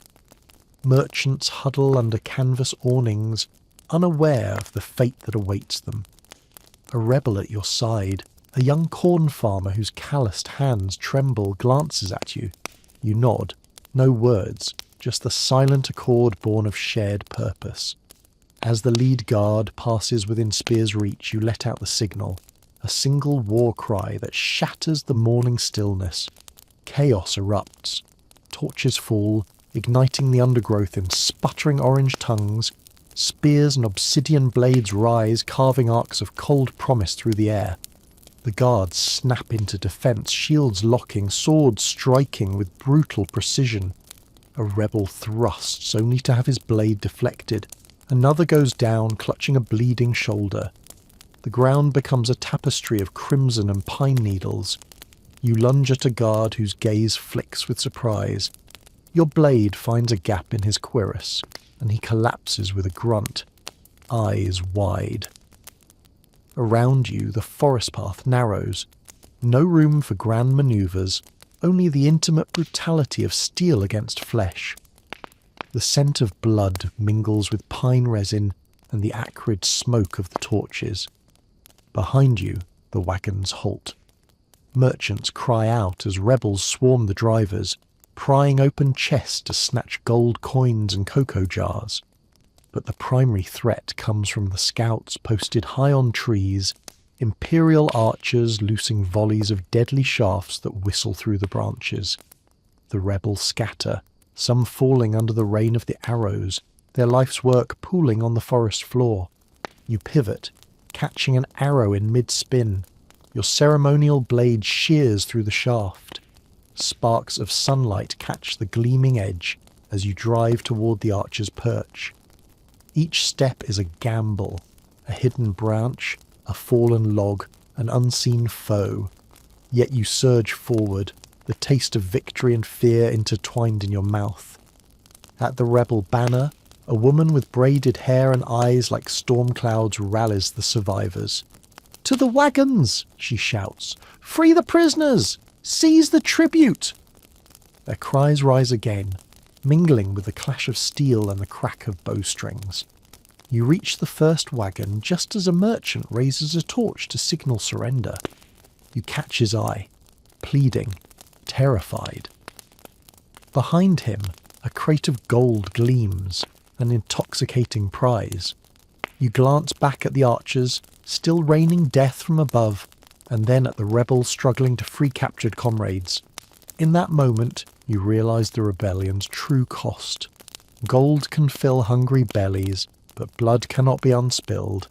Merchants huddle under canvas awnings, unaware of the fate that awaits them. A rebel at your side, a young corn farmer whose calloused hands tremble, glances at you. You nod, no words, just the silent accord born of shared purpose. As the lead guard passes within spear's reach, you let out the signal, a single war cry that shatters the morning stillness. Chaos erupts. Torches fall, igniting the undergrowth in sputtering orange tongues, Spears and obsidian blades rise, carving arcs of cold promise through the air. The guards snap into defence, shields locking, swords striking with brutal precision. A rebel thrusts, only to have his blade deflected. Another goes down, clutching a bleeding shoulder. The ground becomes a tapestry of crimson and pine needles. You lunge at a guard whose gaze flicks with surprise. Your blade finds a gap in his cuirass, and he collapses with a grunt, eyes wide. Around you, the forest path narrows. No room for grand manoeuvres, only the intimate brutality of steel against flesh. The scent of blood mingles with pine resin and the acrid smoke of the torches. Behind you, the wagons halt. Merchants cry out as rebels swarm the drivers, prying open chests to snatch gold coins and cocoa jars. But the primary threat comes from the scouts posted high on trees, imperial archers loosing volleys of deadly shafts that whistle through the branches. The rebels scatter, some falling under the rain of the arrows, their life's work pooling on the forest floor. You pivot, catching an arrow in mid-spin. Your ceremonial blade shears through the shaft. Sparks of sunlight catch the gleaming edge as you drive toward the archer's perch. Each step is a gamble, a hidden branch, a fallen log, an unseen foe. Yet you surge forward, the taste of victory and fear intertwined in your mouth. At the rebel banner, a woman with braided hair and eyes like storm clouds rallies the survivors. "To the wagons!" she shouts. "Free the prisoners! Seize the tribute!" Their cries rise again, mingling with the clash of steel and the crack of bowstrings. You reach the first wagon just as a merchant raises a torch to signal surrender. You catch his eye, pleading, terrified. Behind him, a crate of gold gleams, an intoxicating prize. You glance back at the archers, still raining death from above, and then at the rebels struggling to free captured comrades. In that moment, you realise the rebellion's true cost. Gold can fill hungry bellies, but blood cannot be unspilled.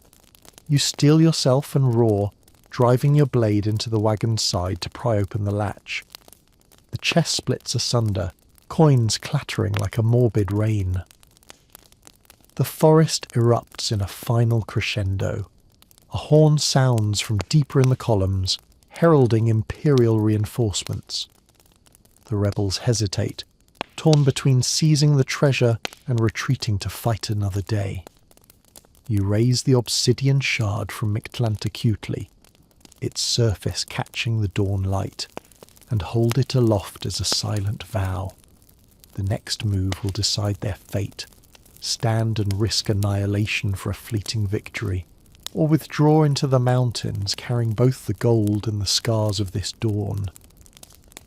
You steel yourself and roar, driving your blade into the wagon's side to pry open the latch. The chest splits asunder, coins clattering like a morbid rain. The forest erupts in a final crescendo. A horn sounds from deeper in the columns, heralding imperial reinforcements. The rebels hesitate, torn between seizing the treasure and retreating to fight another day. You raise the obsidian shard from Mictlantecutli, its surface catching the dawn light, and hold it aloft as a silent vow. The next move will decide their fate. Stand and risk annihilation for a fleeting victory, or withdraw into the mountains carrying both the gold and the scars of this dawn.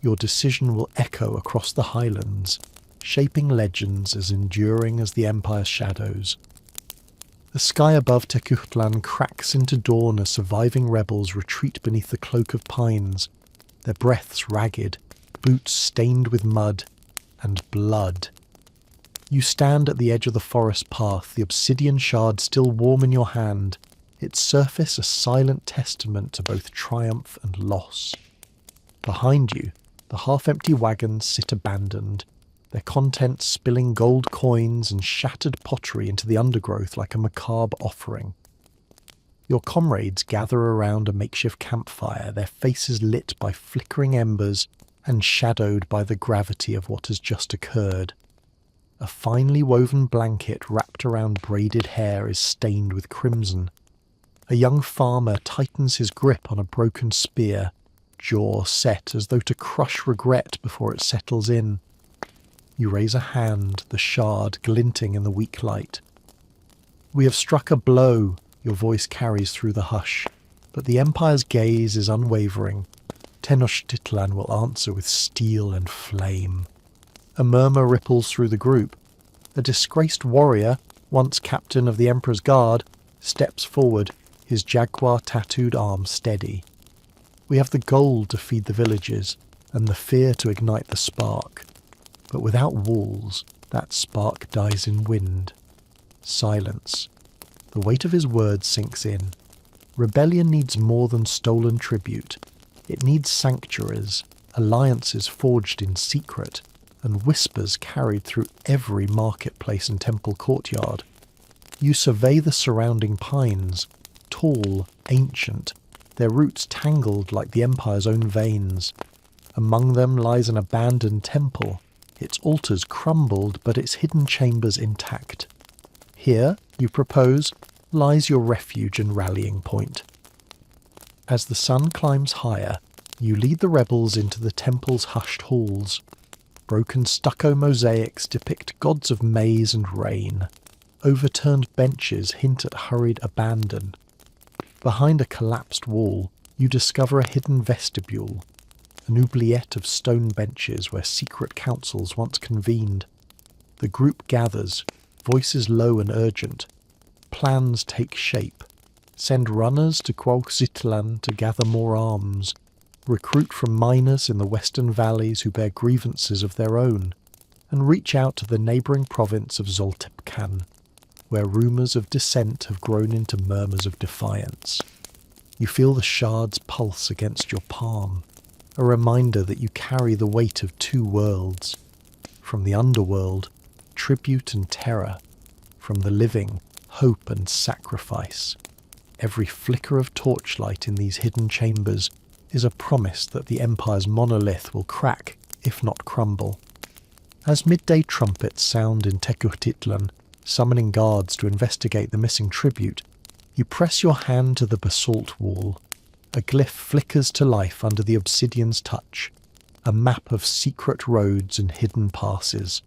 Your decision will echo across the highlands, shaping legends as enduring as the Empire's shadows. The sky above Tekuhtlan cracks into dawn as surviving rebels retreat beneath the cloak of pines, their breaths ragged, boots stained with mud and blood. You stand at the edge of the forest path, the obsidian shard still warm in your hand, its surface a silent testament to both triumph and loss. Behind you, the half-empty wagons sit abandoned, their contents spilling gold coins and shattered pottery into the undergrowth like a macabre offering. Your comrades gather around a makeshift campfire, their faces lit by flickering embers and shadowed by the gravity of what has just occurred. A finely woven blanket wrapped around braided hair is stained with crimson. A young farmer tightens his grip on a broken spear, jaw set as though to crush regret before it settles in. You raise a hand, the shard glinting in the weak light. "We have struck a blow," your voice carries through the hush, but the Empire's gaze is unwavering. Tenochtitlan will answer with steel and flame. A murmur ripples through the group. A disgraced warrior, once captain of the Emperor's Guard, steps forward, his jaguar-tattooed arm steady. "We have the gold to feed the villages, and the fear to ignite the spark. But without walls, that spark dies in wind." Silence. The weight of his words sinks in. Rebellion needs more than stolen tribute. It needs sanctuaries, alliances forged in secret, and whispers carried through every marketplace and temple courtyard. You survey the surrounding pines, tall, ancient, their roots tangled like the Empire's own veins. Among them lies an abandoned temple, its altars crumbled but its hidden chambers intact. Here, you propose, lies your refuge and rallying point. As the sun climbs higher, you lead the rebels into the temple's hushed halls. Broken stucco mosaics depict gods of maize and rain. Overturned benches hint at hurried abandon. Behind a collapsed wall, you discover a hidden vestibule, an oubliette of stone benches where secret councils once convened. The group gathers, voices low and urgent. Plans take shape. Send runners to Cuauhxitlan to gather more arms. Recruit from miners in the western valleys who bear grievances of their own. And reach out to the neighbouring province of Zoltepcan, where rumours of dissent have grown into murmurs of defiance. You feel the shard's pulse against your palm, a reminder that you carry the weight of two worlds. From the underworld, tribute and terror. From the living, hope and sacrifice. Every flicker of torchlight in these hidden chambers is a promise that the Empire's monolith will crack, if not crumble. As midday trumpets sound in Tekuhtitlan, summoning guards to investigate the missing tribute, you press your hand to the basalt wall. A glyph flickers to life under the obsidian's touch, a map of secret roads and hidden passes.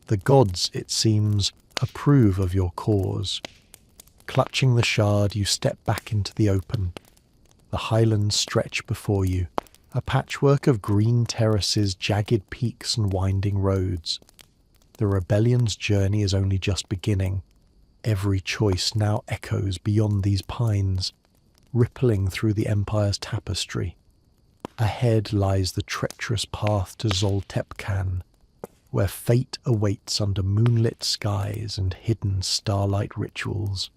The gods, it seems, approve of your cause. Clutching the shard, you step back into the open. The highlands stretch before you, a patchwork of green terraces, jagged peaks and winding roads. The rebellion's journey is only just beginning. Every choice now echoes beyond these pines, rippling through the Empire's tapestry. Ahead lies the treacherous path to Zoltepcan, where fate awaits under moonlit skies and hidden starlight rituals.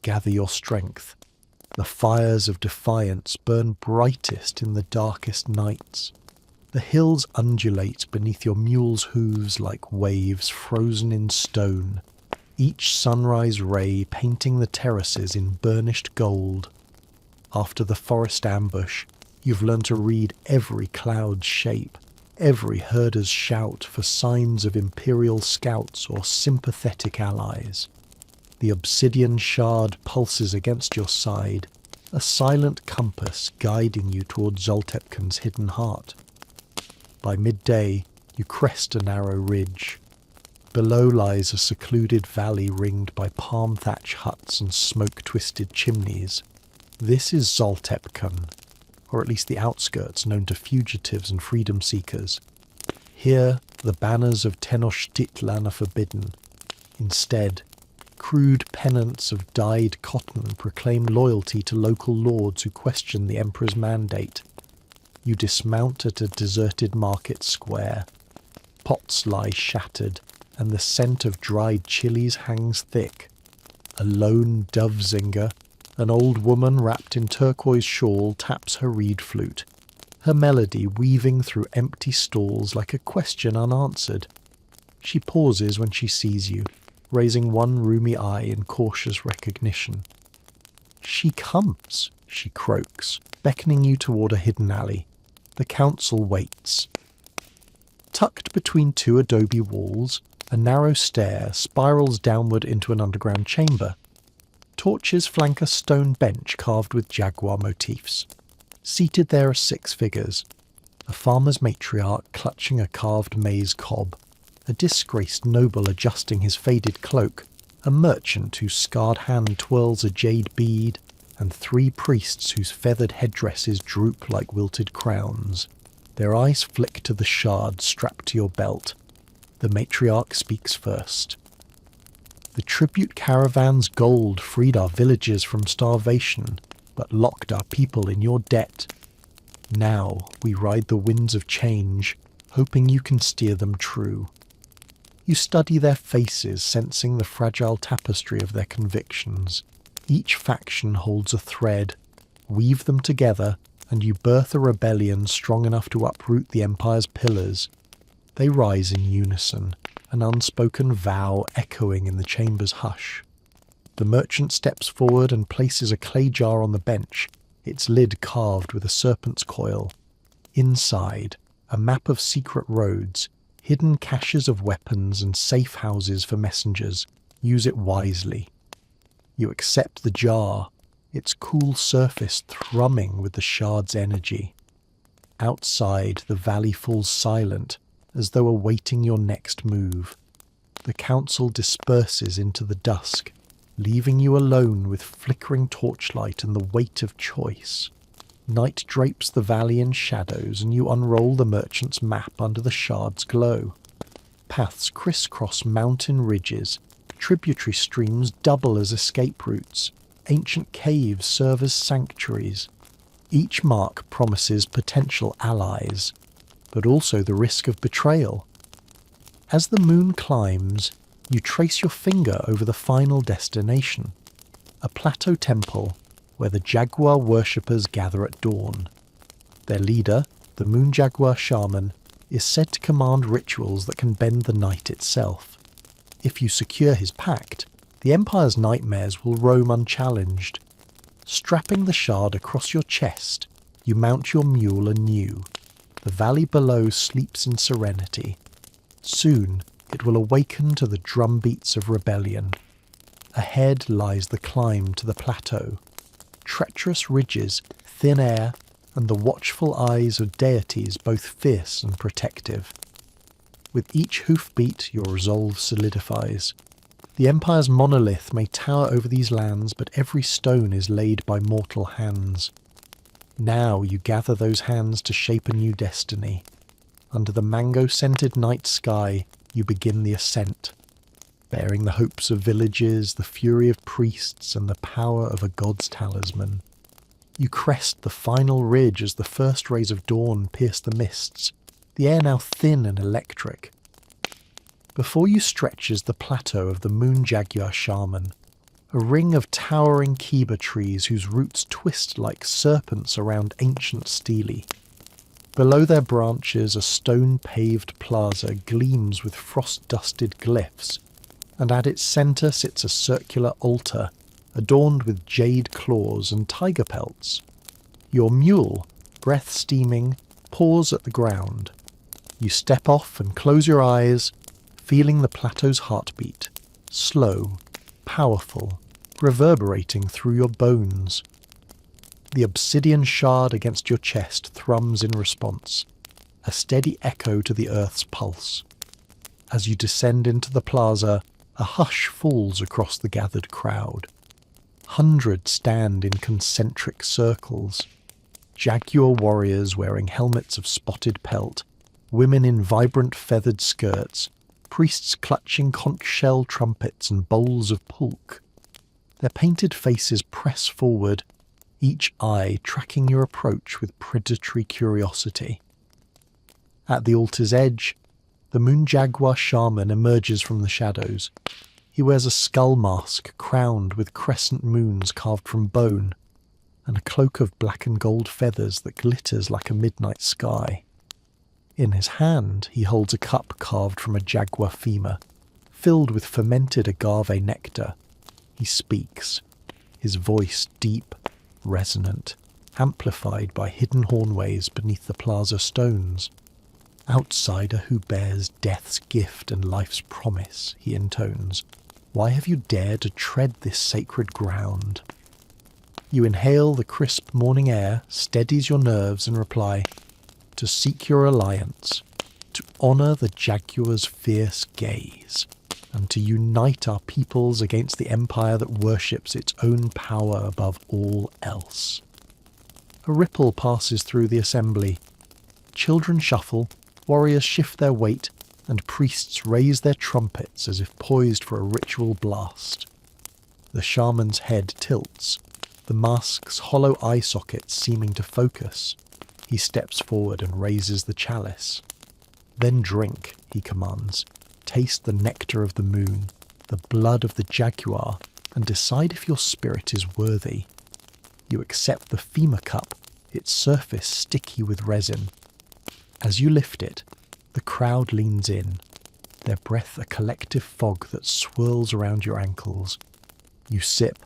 Gather your strength. The fires of defiance burn brightest in the darkest nights. The hills undulate beneath your mule's hooves like waves frozen in stone, each sunrise ray painting the terraces in burnished gold. After the forest ambush, you've learned to read every cloud's shape, every herder's shout for signs of imperial scouts or sympathetic allies. The obsidian shard pulses against your side, a silent compass guiding you toward Zoltepcan's hidden heart. By midday, you crest a narrow ridge. Below lies a secluded valley ringed by palm thatch huts and smoke-twisted chimneys. This is Zoltepcan, or at least the outskirts known to fugitives and freedom seekers. Here, the banners of Tenochtitlan are forbidden. Instead, crude pennants of dyed cotton proclaim loyalty to local lords who question the Emperor's mandate. You dismount at a deserted market square. Pots lie shattered, and the scent of dried chilies hangs thick. A lone dove-zinger, an old woman wrapped in turquoise shawl, taps her reed flute, her melody weaving through empty stalls like a question unanswered. She pauses when she sees you, raising one rheumy eye in cautious recognition. "She comes," she croaks, beckoning you toward a hidden alley. The council waits. Tucked between two adobe walls, a narrow stair spirals downward into an underground chamber. Torches flank a stone bench carved with jaguar motifs. Seated there are 6 figures. A farmer's matriarch clutching a carved maize cob, a disgraced noble adjusting his faded cloak, a merchant whose scarred hand twirls a jade bead, and 3 priests whose feathered headdresses droop like wilted crowns. Their eyes flick to the shard strapped to your belt. The matriarch speaks first. "The tribute caravan's gold freed our villages from starvation, but locked our people in your debt. Now we ride the winds of change, hoping you can steer them true." You study their faces, sensing the fragile tapestry of their convictions. Each faction holds a thread. Weave them together, and you birth a rebellion strong enough to uproot the Empire's pillars. They rise in unison, an unspoken vow echoing in the chamber's hush. The merchant steps forward and places a clay jar on the bench, its lid carved with a serpent's coil. Inside, a map of secret roads, hidden caches of weapons and safe houses for messengers. Use it wisely. You accept the jar, its cool surface thrumming with the shard's energy. Outside, the valley falls silent, as though awaiting your next move. The council disperses into the dusk, leaving you alone with flickering torchlight and the weight of choice. Night drapes the valley in shadows, and you unroll the merchant's map under the shard's glow. Paths crisscross mountain ridges, tributary streams double as escape routes, ancient caves serve as sanctuaries. Each mark promises potential allies, but also the risk of betrayal. As the moon climbs, you trace your finger over the final destination, a plateau temple where the jaguar worshippers gather at dawn. Their leader, the moon jaguar shaman, is said to command rituals that can bend the night itself. If you secure his pact, the Empire's nightmares will roam unchallenged. Strapping the shard across your chest, you mount your mule anew. The valley below sleeps in serenity. Soon it will awaken to the drumbeats of rebellion. Ahead lies the climb to the plateau. Treacherous ridges, thin air, and the watchful eyes of deities both fierce and protective. With each hoofbeat your resolve solidifies. The Empire's monolith may tower over these lands, but every stone is laid by mortal hands. Now you gather those hands to shape a new destiny. Under the mango-scented night sky, you begin the ascent, bearing the hopes of villages, the fury of priests, and the power of a god's talisman. You crest the final ridge as the first rays of dawn pierce the mists, the air now thin and electric. Before you stretches the plateau of the moon jaguar shaman, a ring of towering kiba trees whose roots twist like serpents around ancient stele. Below their branches, a stone-paved plaza gleams with frost-dusted glyphs, and at its centre sits a circular altar, adorned with jade claws and tiger pelts. Your mule, breath steaming, paws at the ground. You step off and close your eyes, feeling the plateau's heartbeat, slow, powerful, reverberating through your bones. The obsidian shard against your chest thrums in response, a steady echo to the earth's pulse. As you descend into the plaza, a hush falls across the gathered crowd. Hundreds stand in concentric circles. Jaguar warriors wearing helmets of spotted pelt, women in vibrant feathered skirts, priests clutching conch-shell trumpets and bowls of pulque. Their painted faces press forward, each eye tracking your approach with predatory curiosity. At the altar's edge, the moon jaguar shaman emerges from the shadows. He wears a skull mask crowned with crescent moons carved from bone, and a cloak of black and gold feathers that glitters like a midnight sky. In his hand he holds a cup carved from a jaguar femur, filled with fermented agave nectar. He speaks, his voice deep, resonant, amplified by hidden hornways beneath the plaza stones. "Outsider who bears death's gift and life's promise," he intones, "why have you dared to tread this sacred ground?" You inhale the crisp morning air, steadies your nerves, and reply, "To seek your alliance, to honour the jaguar's fierce gaze, and to unite our peoples against the empire that worships its own power above all else." A ripple passes through the assembly. Children shuffle, warriors shift their weight, and priests raise their trumpets as if poised for a ritual blast. The shaman's head tilts, the mask's hollow eye sockets seeming to focus. He steps forward and raises the chalice. "Then drink," he commands, taste the nectar of the moon, the blood of the jaguar, and decide if your spirit is worthy. You accept the femur cup, its surface sticky with resin. As you lift it, the crowd leans in, their breath a collective fog that swirls around your ankles. You sip.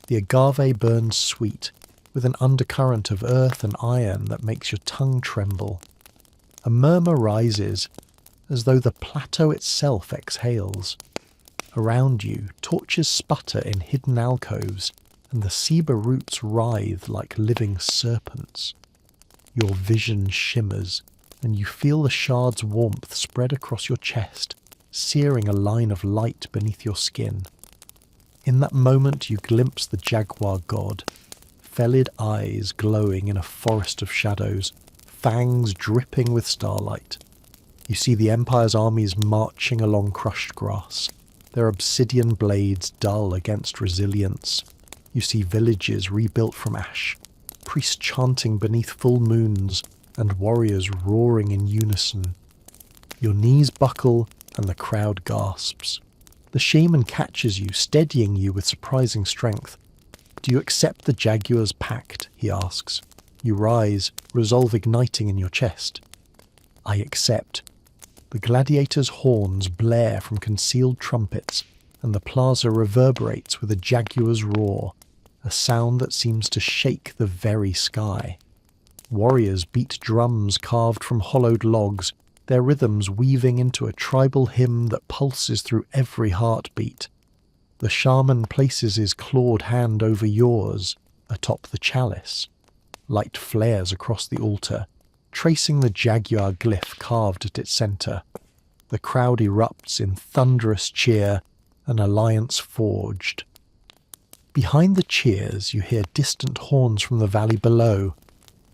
The agave burns sweet, with an undercurrent of earth and iron that makes your tongue tremble. A murmur rises, as though the plateau itself exhales. Around you, torches sputter in hidden alcoves, and the ceiba roots writhe like living serpents. Your vision shimmers, and you feel the shard's warmth spread across your chest, searing a line of light beneath your skin. In that moment you glimpse the jaguar god, fellid eyes glowing in a forest of shadows, fangs dripping with starlight. You see the Empire's armies marching along crushed grass, their obsidian blades dull against resilience. You see villages rebuilt from ash, priests chanting beneath full moons, and warriors roaring in unison. Your knees buckle, and the crowd gasps. The shaman catches you, steadying you with surprising strength. "Do you accept the jaguar's pact?" he asks. You rise, resolve igniting in your chest. "I accept." The gladiators' horns blare from concealed trumpets, and the plaza reverberates with a jaguar's roar, a sound that seems to shake the very sky. Warriors beat drums carved from hollowed logs, their rhythms weaving into a tribal hymn that pulses through every heartbeat. The shaman places his clawed hand over yours, atop the chalice. Light flares across the altar, tracing the jaguar glyph carved at its centre. The crowd erupts in thunderous cheer, an alliance forged. Behind the cheers you hear distant horns from the valley below,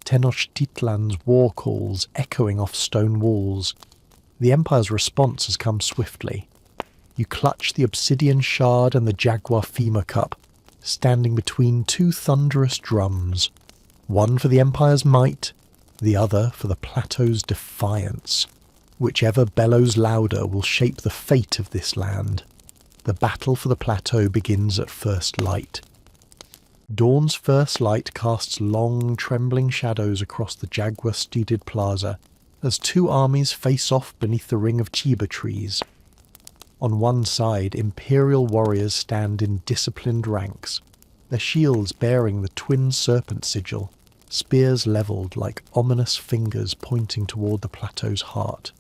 Tenochtitlan's war calls echoing off stone walls. The Empire's response has come swiftly. You clutch the obsidian shard and the jaguar femur cup, standing between two thunderous drums, one for the Empire's might, the other for the plateau's defiance. Whichever bellows louder will shape the fate of this land. The battle for the plateau begins at first light. Dawn's first light casts long, trembling shadows across the jaguar-studded plaza as two armies face off beneath the ring of chiba trees. On one side, imperial warriors stand in disciplined ranks, their shields bearing the twin serpent sigil, spears levelled like ominous fingers pointing toward the plateau's heart.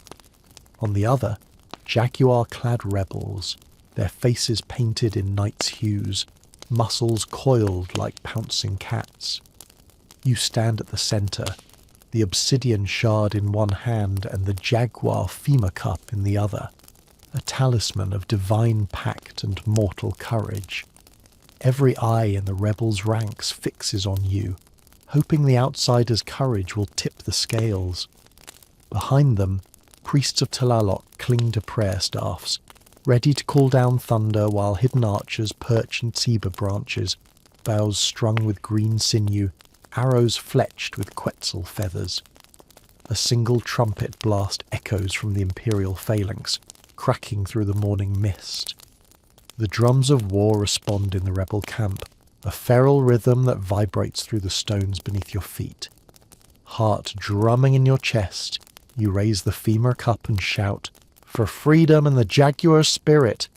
On the other, jaguar-clad rebels, their faces painted in night's hues, muscles coiled like pouncing cats. You stand at the centre, the obsidian shard in one hand and the jaguar femur cup in the other, a talisman of divine pact and mortal courage. Every eye in the rebels' ranks fixes on you, hoping the outsider's courage will tip the scales. Behind them, priests of Tlaloc cling to prayer staffs, ready to call down thunder while hidden archers perch in ceiba branches, bows strung with green sinew, arrows fletched with quetzal feathers. A single trumpet blast echoes from the imperial phalanx, cracking through the morning mist. The drums of war respond in the rebel camp, a feral rhythm that vibrates through the stones beneath your feet. Heart drumming in your chest, you raise the femur cup and shout, "For freedom and the jaguar spirit!"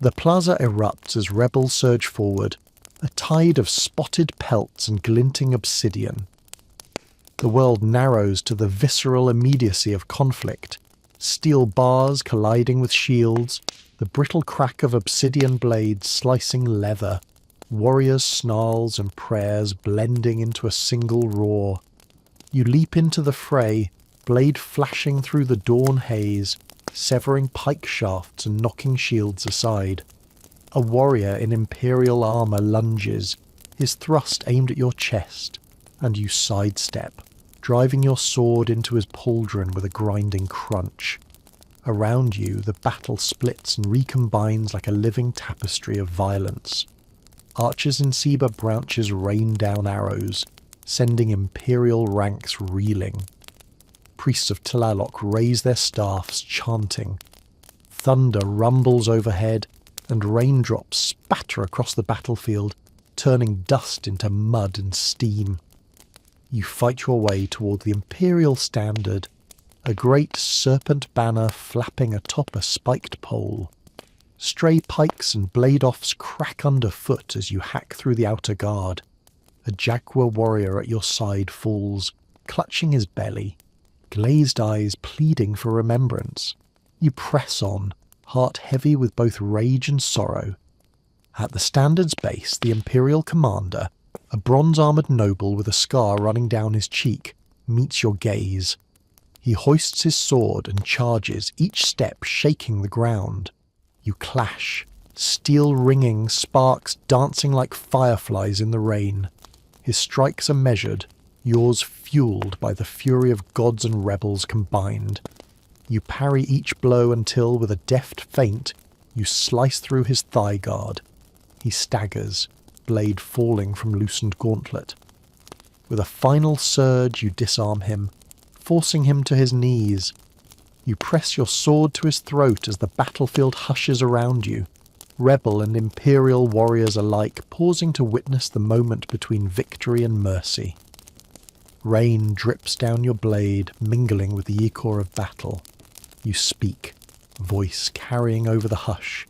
The plaza erupts as rebels surge forward, a tide of spotted pelts and glinting obsidian. The world narrows to the visceral immediacy of conflict, steel bars colliding with shields, the brittle crack of obsidian blades slicing leather, warriors' snarls and prayers blending into a single roar. You leap into the fray, blade flashing through the dawn haze, severing pike shafts and knocking shields aside. A warrior in imperial armour lunges, his thrust aimed at your chest, and you sidestep, driving your sword into his pauldron with a grinding crunch. Around you, the battle splits and recombines like a living tapestry of violence. Archers in ceiba branches rain down arrows, sending imperial ranks reeling. Priests of Tlaloc raise their staffs, chanting, Thunder rumbles overhead, and raindrops spatter across the battlefield, turning dust into mud and steam. You fight your way toward the Imperial Standard, a great serpent banner flapping atop a spiked pole. Stray pikes and blade-offs crack underfoot as you hack through the outer guard. A jaguar warrior at your side falls, clutching his belly, glazed eyes pleading for remembrance. You press on, heart heavy with both rage and sorrow. At the standard's base, the Imperial commander, a bronze-armoured noble with a scar running down his cheek, meets your gaze. He hoists his sword and charges, each step shaking the ground. You clash, steel ringing, sparks dancing like fireflies in the rain. His strikes are measured, yours fueled by the fury of gods and rebels combined. You parry each blow until, with a deft feint, you slice through his thigh guard. He staggers, blade falling from loosened gauntlet. With a final surge, you disarm him, forcing him to his knees. You press your sword to his throat as the battlefield hushes around you, rebel and imperial warriors alike pausing to witness the moment between victory and mercy. Rain drips down your blade, mingling with the ichor of battle. You speak, voice carrying over the hush.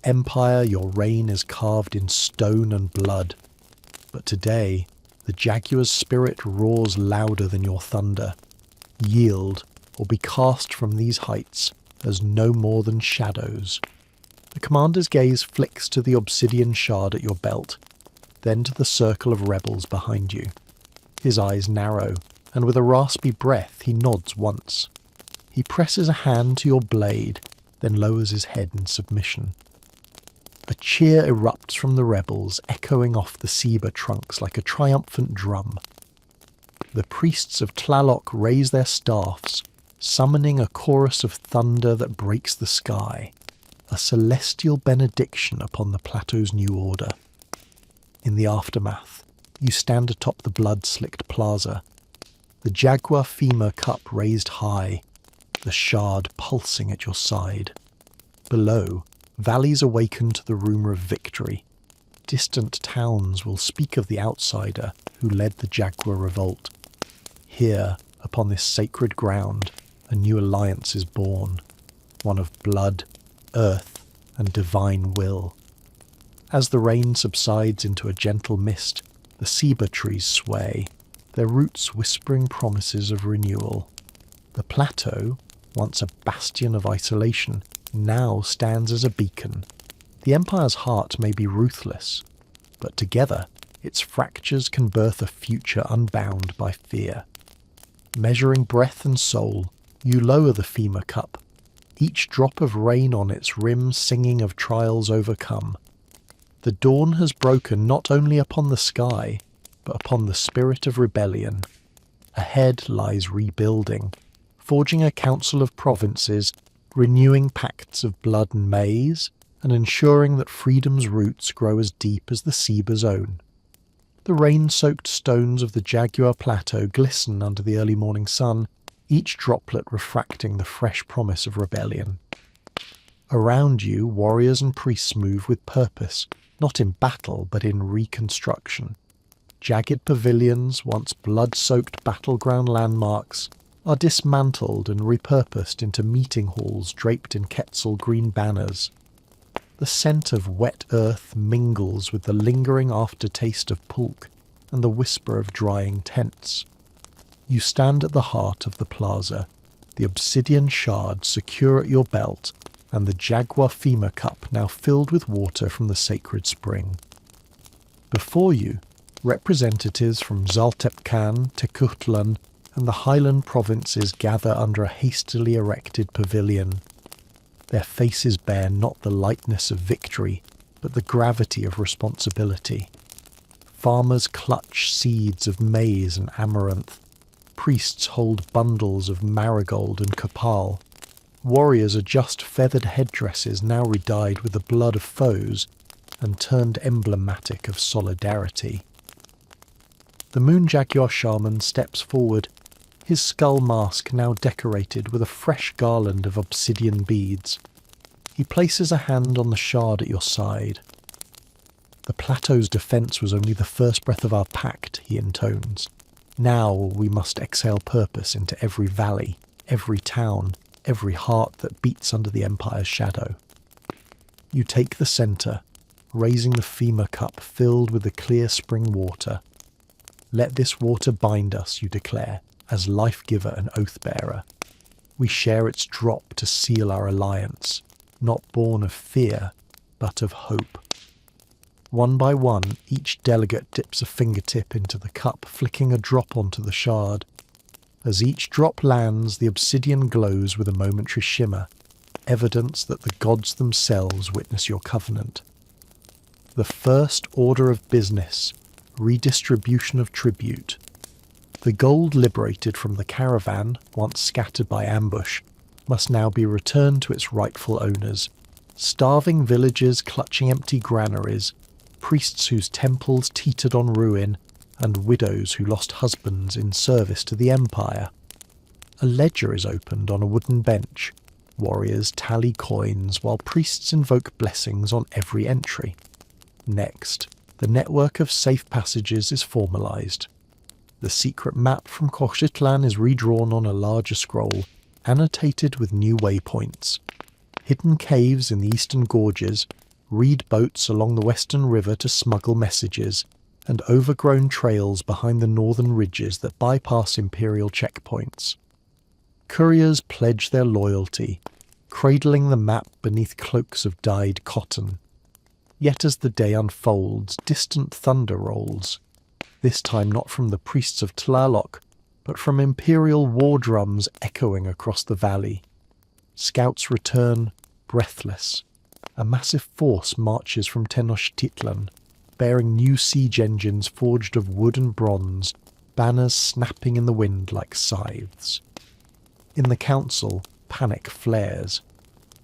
Empire, your reign is carved in stone and blood. But today, the jaguar's spirit roars louder than your thunder. Yield, or be cast from these heights as no more than shadows. The commander's gaze flicks to the obsidian shard at your belt, then to the circle of rebels behind you. His eyes narrow, and with a raspy breath he nods once. He presses a hand to your blade, then lowers his head in submission. A cheer erupts from the rebels, echoing off the ceiba trunks like a triumphant drum. The priests of Tlaloc raise their staffs, summoning a chorus of thunder that breaks the sky, a celestial benediction upon the plateau's new order. In the aftermath, you stand atop the blood-slicked plaza, the jaguar femur cup raised high, the shard pulsing at your side. Below, valleys awaken to the rumour of victory. Distant towns will speak of the outsider who led the jaguar revolt. Here, upon this sacred ground, a new alliance is born, one of blood, earth, and divine will. As the rain subsides into a gentle mist, the ceiba trees sway, their roots whispering promises of renewal. The plateau, once a bastion of isolation, now stands as a beacon. The Empire's heart may be ruthless, but together its fractures can birth a future unbound by fear. Measuring breath and soul, you lower the femur cup, each drop of rain on its rim singing of trials overcome. The dawn has broken not only upon the sky, but upon the spirit of rebellion. Ahead lies rebuilding, forging a council of provinces, renewing pacts of blood and maize, and ensuring that freedom's roots grow as deep as the ceiba's own. The rain-soaked stones of the Jaguar Plateau glisten under the early morning sun, each droplet refracting the fresh promise of rebellion. Around you, warriors and priests move with purpose, not in battle but in reconstruction. Jagged pavilions, once blood-soaked battleground landmarks, are dismantled and repurposed into meeting halls draped in Quetzal green banners. The scent of wet earth mingles with the lingering aftertaste of pulque and the whisper of drying tents. You stand at the heart of the plaza, the obsidian shard secure at your belt, and the jaguar femur cup now filled with water from the sacred spring. Before you, representatives from Xaltepcan, Tecutlan, and the highland provinces gather under a hastily erected pavilion. Their faces bear not the lightness of victory, but the gravity of responsibility. Farmers clutch seeds of maize and amaranth. Priests hold bundles of marigold and copal. Warriors adjust feathered headdresses now redyed with the blood of foes and turned emblematic of solidarity. The Moon Jaguar shaman steps forward, his skull mask now decorated with a fresh garland of obsidian beads. He places a hand on the shard at your side. The plateau's defence was only the first breath of our pact, he intones. Now we must exhale purpose into every valley, every town, every heart that beats under the Empire's shadow. You take the centre, raising the femur cup filled with the clear spring water. Let this water bind us, you declare, as life-giver and oath-bearer. We share its drop to seal our alliance, not born of fear, but of hope. One by one, each delegate dips a fingertip into the cup, flicking a drop onto the shard. As each drop lands, the obsidian glows with a momentary shimmer, evidence that the gods themselves witness your covenant. The first order of business, redistribution of tribute. The gold liberated from the caravan, once scattered by ambush, must now be returned to its rightful owners. Starving villagers clutching empty granaries, priests whose temples teetered on ruin, and widows who lost husbands in service to the Empire. A ledger is opened on a wooden bench. Warriors tally coins, while priests invoke blessings on every entry. Next, the network of safe passages is formalised. The secret map from Kochitlan is redrawn on a larger scroll, annotated with new waypoints. Hidden caves in the eastern gorges, reed boats along the western river to smuggle messages, and overgrown trails behind the northern ridges that bypass imperial checkpoints. Couriers pledge their loyalty, cradling the map beneath cloaks of dyed cotton. Yet as the day unfolds, distant thunder rolls, this time not from the priests of Tlaloc, but from imperial war drums echoing across the valley. Scouts return, breathless. A massive force marches from Tenochtitlan, bearing new siege engines forged of wood and bronze, banners snapping in the wind like scythes. In the council, panic flares.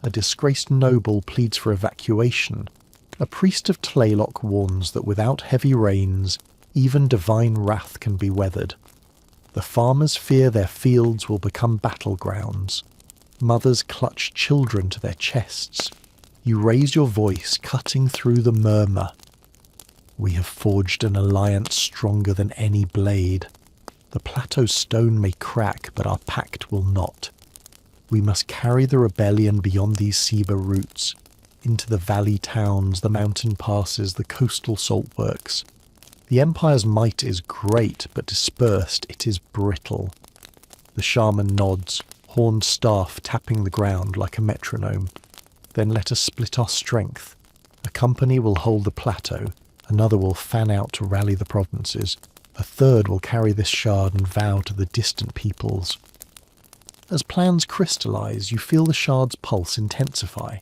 A disgraced noble pleads for evacuation. A priest of Tlaloc warns that without heavy rains, even divine wrath can be weathered. The farmers fear their fields will become battlegrounds. Mothers clutch children to their chests. You raise your voice, cutting through the murmur. We have forged an alliance stronger than any blade. The plateau's stone may crack, but our pact will not. We must carry the rebellion beyond these Seba roots, into the valley towns, the mountain passes, the coastal saltworks. The Empire's might is great, but dispersed it is brittle. The shaman nods, horned staff tapping the ground like a metronome. Then let us split our strength. A company will hold the plateau, another will fan out to rally the provinces, a third will carry this shard and vow to the distant peoples. As plans crystallize, you feel the shard's pulse intensify,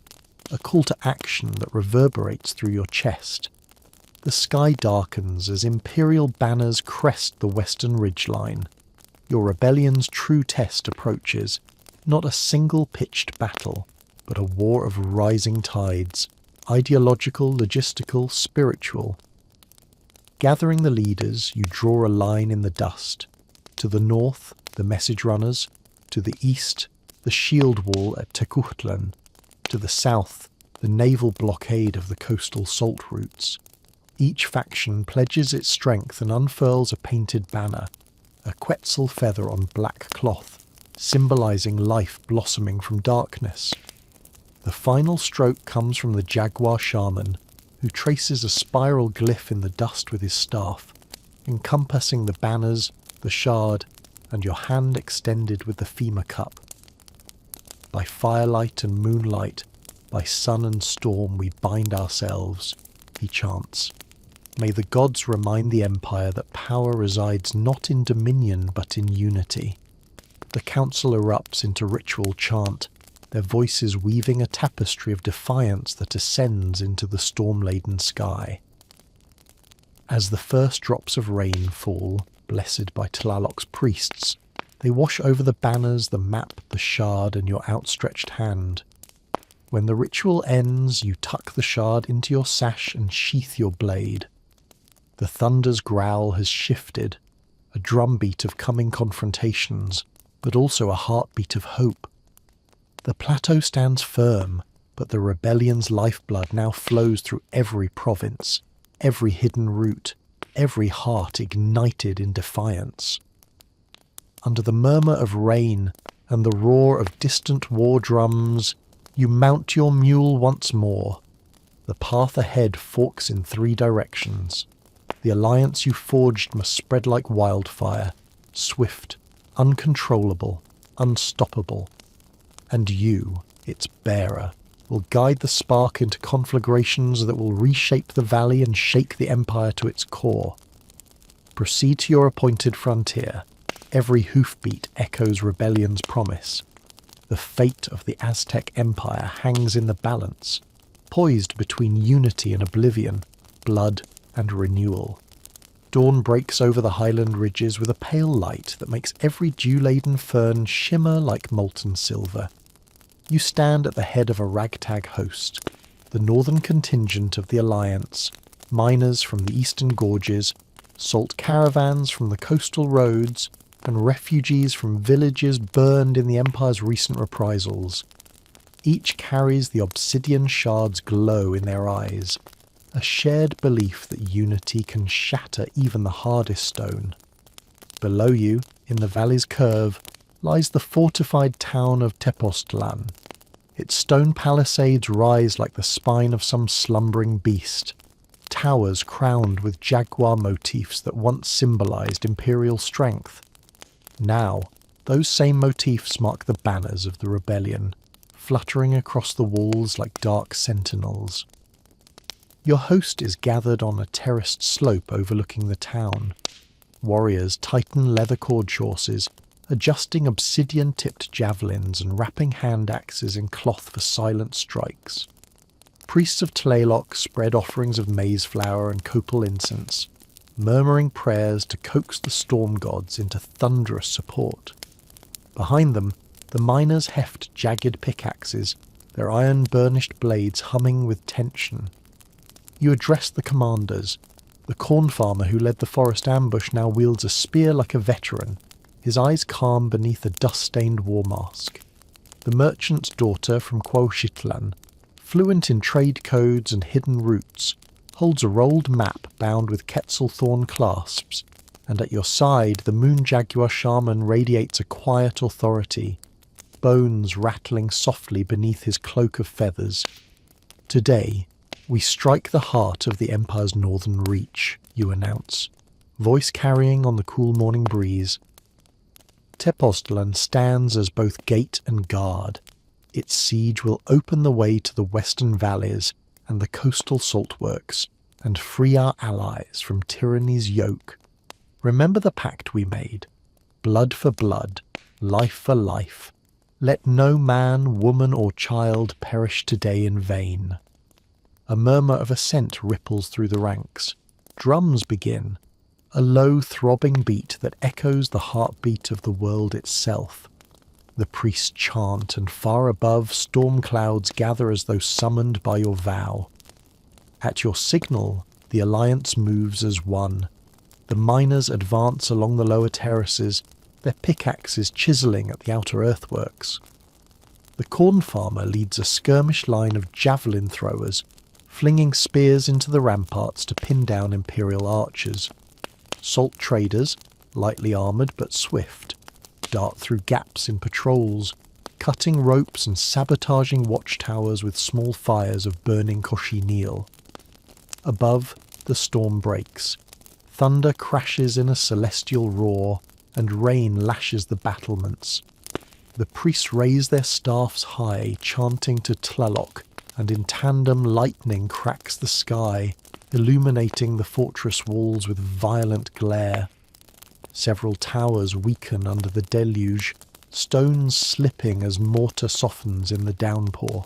a call to action that reverberates through your chest. The sky darkens as imperial banners crest the western ridgeline. Your rebellion's true test approaches, not a single pitched battle, but a war of rising tides, ideological, logistical, spiritual. Gathering the leaders, you draw a line in the dust. To the north, the message runners. To the east, the shield wall at Tekuchtlan. To the south, the naval blockade of the coastal salt routes. Each faction pledges its strength and unfurls a painted banner, a Quetzal feather on black cloth, symbolising life blossoming from darkness. The final stroke comes from the jaguar shaman, who traces a spiral glyph in the dust with his staff, encompassing the banners, the shard, and your hand extended with the femur cup. By firelight and moonlight, by sun and storm we bind ourselves, he chants. May the gods remind the Empire that power resides not in dominion but in unity. The council erupts into ritual chant, their voices weaving a tapestry of defiance that ascends into the storm-laden sky. As the first drops of rain fall, blessed by Tlaloc's priests, they wash over the banners, the map, the shard, and your outstretched hand. When the ritual ends, you tuck the shard into your sash and sheath your blade. The thunder's growl has shifted, a drumbeat of coming confrontations, but also a heartbeat of hope. The plateau stands firm, but the rebellion's lifeblood now flows through every province, every hidden route, every heart ignited in defiance. Under the murmur of rain and the roar of distant war drums, you mount your mule once more. The path ahead forks in 3 directions. The alliance you forged must spread like wildfire, swift, uncontrollable, unstoppable. And you, its bearer, will guide the spark into conflagrations that will reshape the valley and shake the empire to its core. Proceed to your appointed frontier. Every hoofbeat echoes rebellion's promise. The fate of the Aztec Empire hangs in the balance, poised between unity and oblivion, blood and renewal. Dawn breaks over the highland ridges with a pale light that makes every dew-laden fern shimmer like molten silver. You stand at the head of a ragtag host, the northern contingent of the Alliance, miners from the eastern gorges, salt caravans from the coastal roads, and refugees from villages burned in the Empire's recent reprisals. Each carries the obsidian shard's glow in their eyes, a shared belief that unity can shatter even the hardest stone. Below you, in the valley's curve, lies the fortified town of Tepoztlan. Its stone palisades rise like the spine of some slumbering beast, towers crowned with jaguar motifs that once symbolized imperial strength. Now, those same motifs mark the banners of the rebellion, fluttering across the walls like dark sentinels. Your host is gathered on a terraced slope overlooking the town. Warriors tighten leather-cord horses, adjusting obsidian-tipped javelins and wrapping hand axes in cloth for silent strikes. Priests of Tlaloc spread offerings of maize flour and copal incense, murmuring prayers to coax the storm gods into thunderous support. Behind them, the miners heft jagged pickaxes, their iron-burnished blades humming with tension. You address the commanders. The corn farmer who led the forest ambush now wields a spear like a veteran, his eyes calm beneath a dust-stained war mask. The merchant's daughter from Quochitlan, fluent in trade codes and hidden routes, holds a rolled map bound with quetzalthorn clasps, and at your side the moon jaguar shaman radiates a quiet authority, bones rattling softly beneath his cloak of feathers. Today, we strike the heart of the Empire's northern reach, you announce, voice carrying on the cool morning breeze. Tepoztlan stands as both gate and guard. Its siege will open the way to the western valleys and the coastal saltworks, and free our allies from tyranny's yoke. Remember the pact we made. Blood for blood, life for life. Let no man, woman, or child perish today in vain. A murmur of assent ripples through the ranks. Drums begin, a low throbbing beat that echoes the heartbeat of the world itself. The priests chant, and far above storm clouds gather as though summoned by your vow. At your signal, the alliance moves as one. The miners advance along the lower terraces, their pickaxes chiselling at the outer earthworks. The corn farmer leads a skirmish line of javelin throwers, flinging spears into the ramparts to pin down imperial archers. Salt traders, lightly armoured but swift, dart through gaps in patrols, cutting ropes and sabotaging watchtowers with small fires of burning cochineal. Above, the storm breaks. Thunder crashes in a celestial roar, and rain lashes the battlements. The priests raise their staffs high, chanting to Tlaloc, and in tandem lightning cracks the sky, illuminating the fortress walls with violent glare. Several towers weaken under the deluge, stones slipping as mortar softens in the downpour.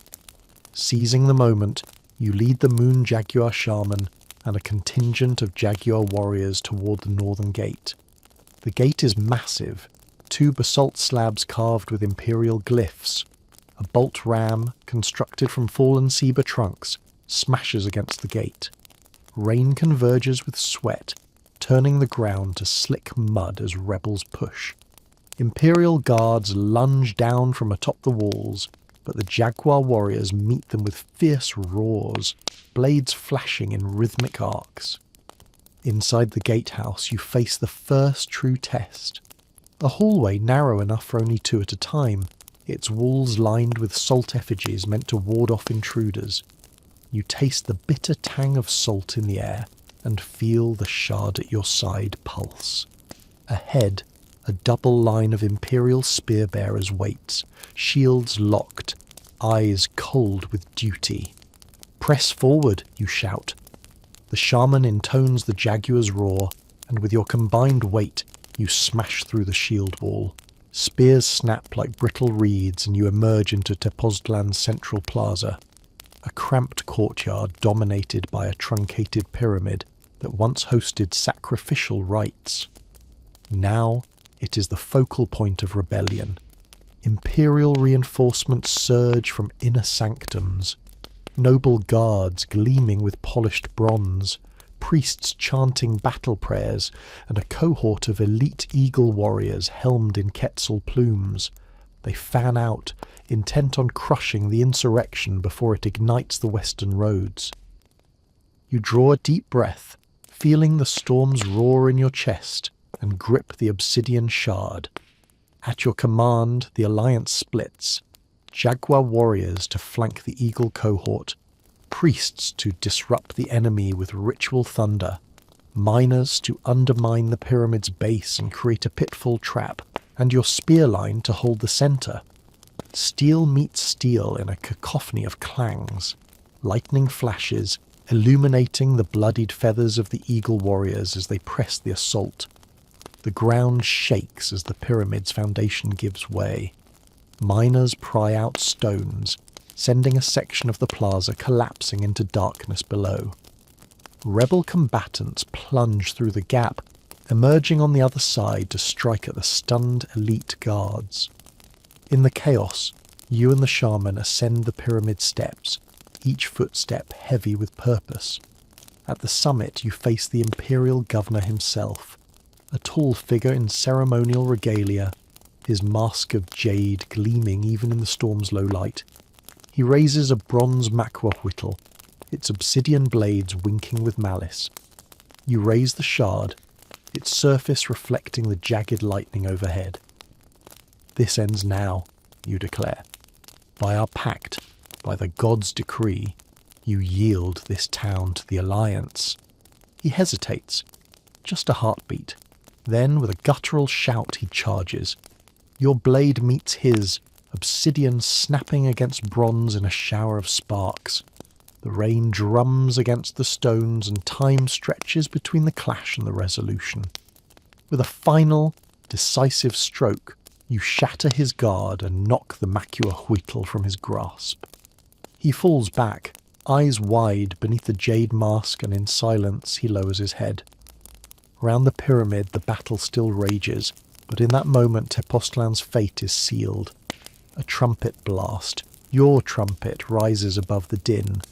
Seizing the moment, you lead the moon jaguar shaman and a contingent of jaguar warriors toward the northern gate. The gate is massive, 2 basalt slabs carved with imperial glyphs. A bolt ram, constructed from fallen cedar trunks, smashes against the gate. Rain converges with sweat, turning the ground to slick mud as rebels push. Imperial guards lunge down from atop the walls, but the jaguar warriors meet them with fierce roars, blades flashing in rhythmic arcs. Inside the gatehouse, you face the first true test. A hallway narrow enough for only 2 at a time, its walls lined with salt effigies meant to ward off intruders. You taste the bitter tang of salt in the air and feel the shard at your side pulse. Ahead, a double line of Imperial spear bearers waits, shields locked, eyes cold with duty. "Press forward," you shout. The shaman intones the jaguar's roar, and with your combined weight, you smash through the shield wall. Spears snap like brittle reeds and you emerge into Tepoztlan's central plaza, a cramped courtyard dominated by a truncated pyramid that once hosted sacrificial rites. Now it is the focal point of rebellion. Imperial reinforcements surge from inner sanctums, noble guards gleaming with polished bronze, priests chanting battle prayers, and a cohort of elite eagle warriors helmed in Quetzal plumes. They fan out, intent on crushing the insurrection before it ignites the western roads. You draw a deep breath, feeling the storm's roar in your chest, and grip the obsidian shard. At your command, the alliance splits. Jaguar warriors to flank the eagle cohort, priests to disrupt the enemy with ritual thunder, miners to undermine the pyramid's base and create a pitfall trap, and your spear line to hold the center. Steel meets steel in a cacophony of clangs, lightning flashes, illuminating the bloodied feathers of the eagle warriors as they press the assault. The ground shakes as the pyramid's foundation gives way. Miners pry out stones, sending a section of the plaza collapsing into darkness below. Rebel combatants plunge through the gap, emerging on the other side to strike at the stunned elite guards. In the chaos, you and the shaman ascend the pyramid steps, each footstep heavy with purpose. At the summit, you face the imperial governor himself, a tall figure in ceremonial regalia, his mask of jade gleaming even in the storm's low light. He raises a bronze maquahuitl, its obsidian blades winking with malice. You raise the shard, its surface reflecting the jagged lightning overhead. "This ends now," you declare. "By our pact, by the god's decree, you yield this town to the Alliance." He hesitates, just a heartbeat. Then, with a guttural shout, he charges. Your blade meets his, obsidian snapping against bronze in a shower of sparks. The rain drums against the stones and time stretches between the clash and the resolution. With a final, decisive stroke, you shatter his guard and knock the maquahuitl from his grasp. He falls back, eyes wide beneath the jade mask, and in silence he lowers his head. Round the pyramid the battle still rages, but in that moment Tepoztlan's fate is sealed. A trumpet blast, your trumpet, rises above the din.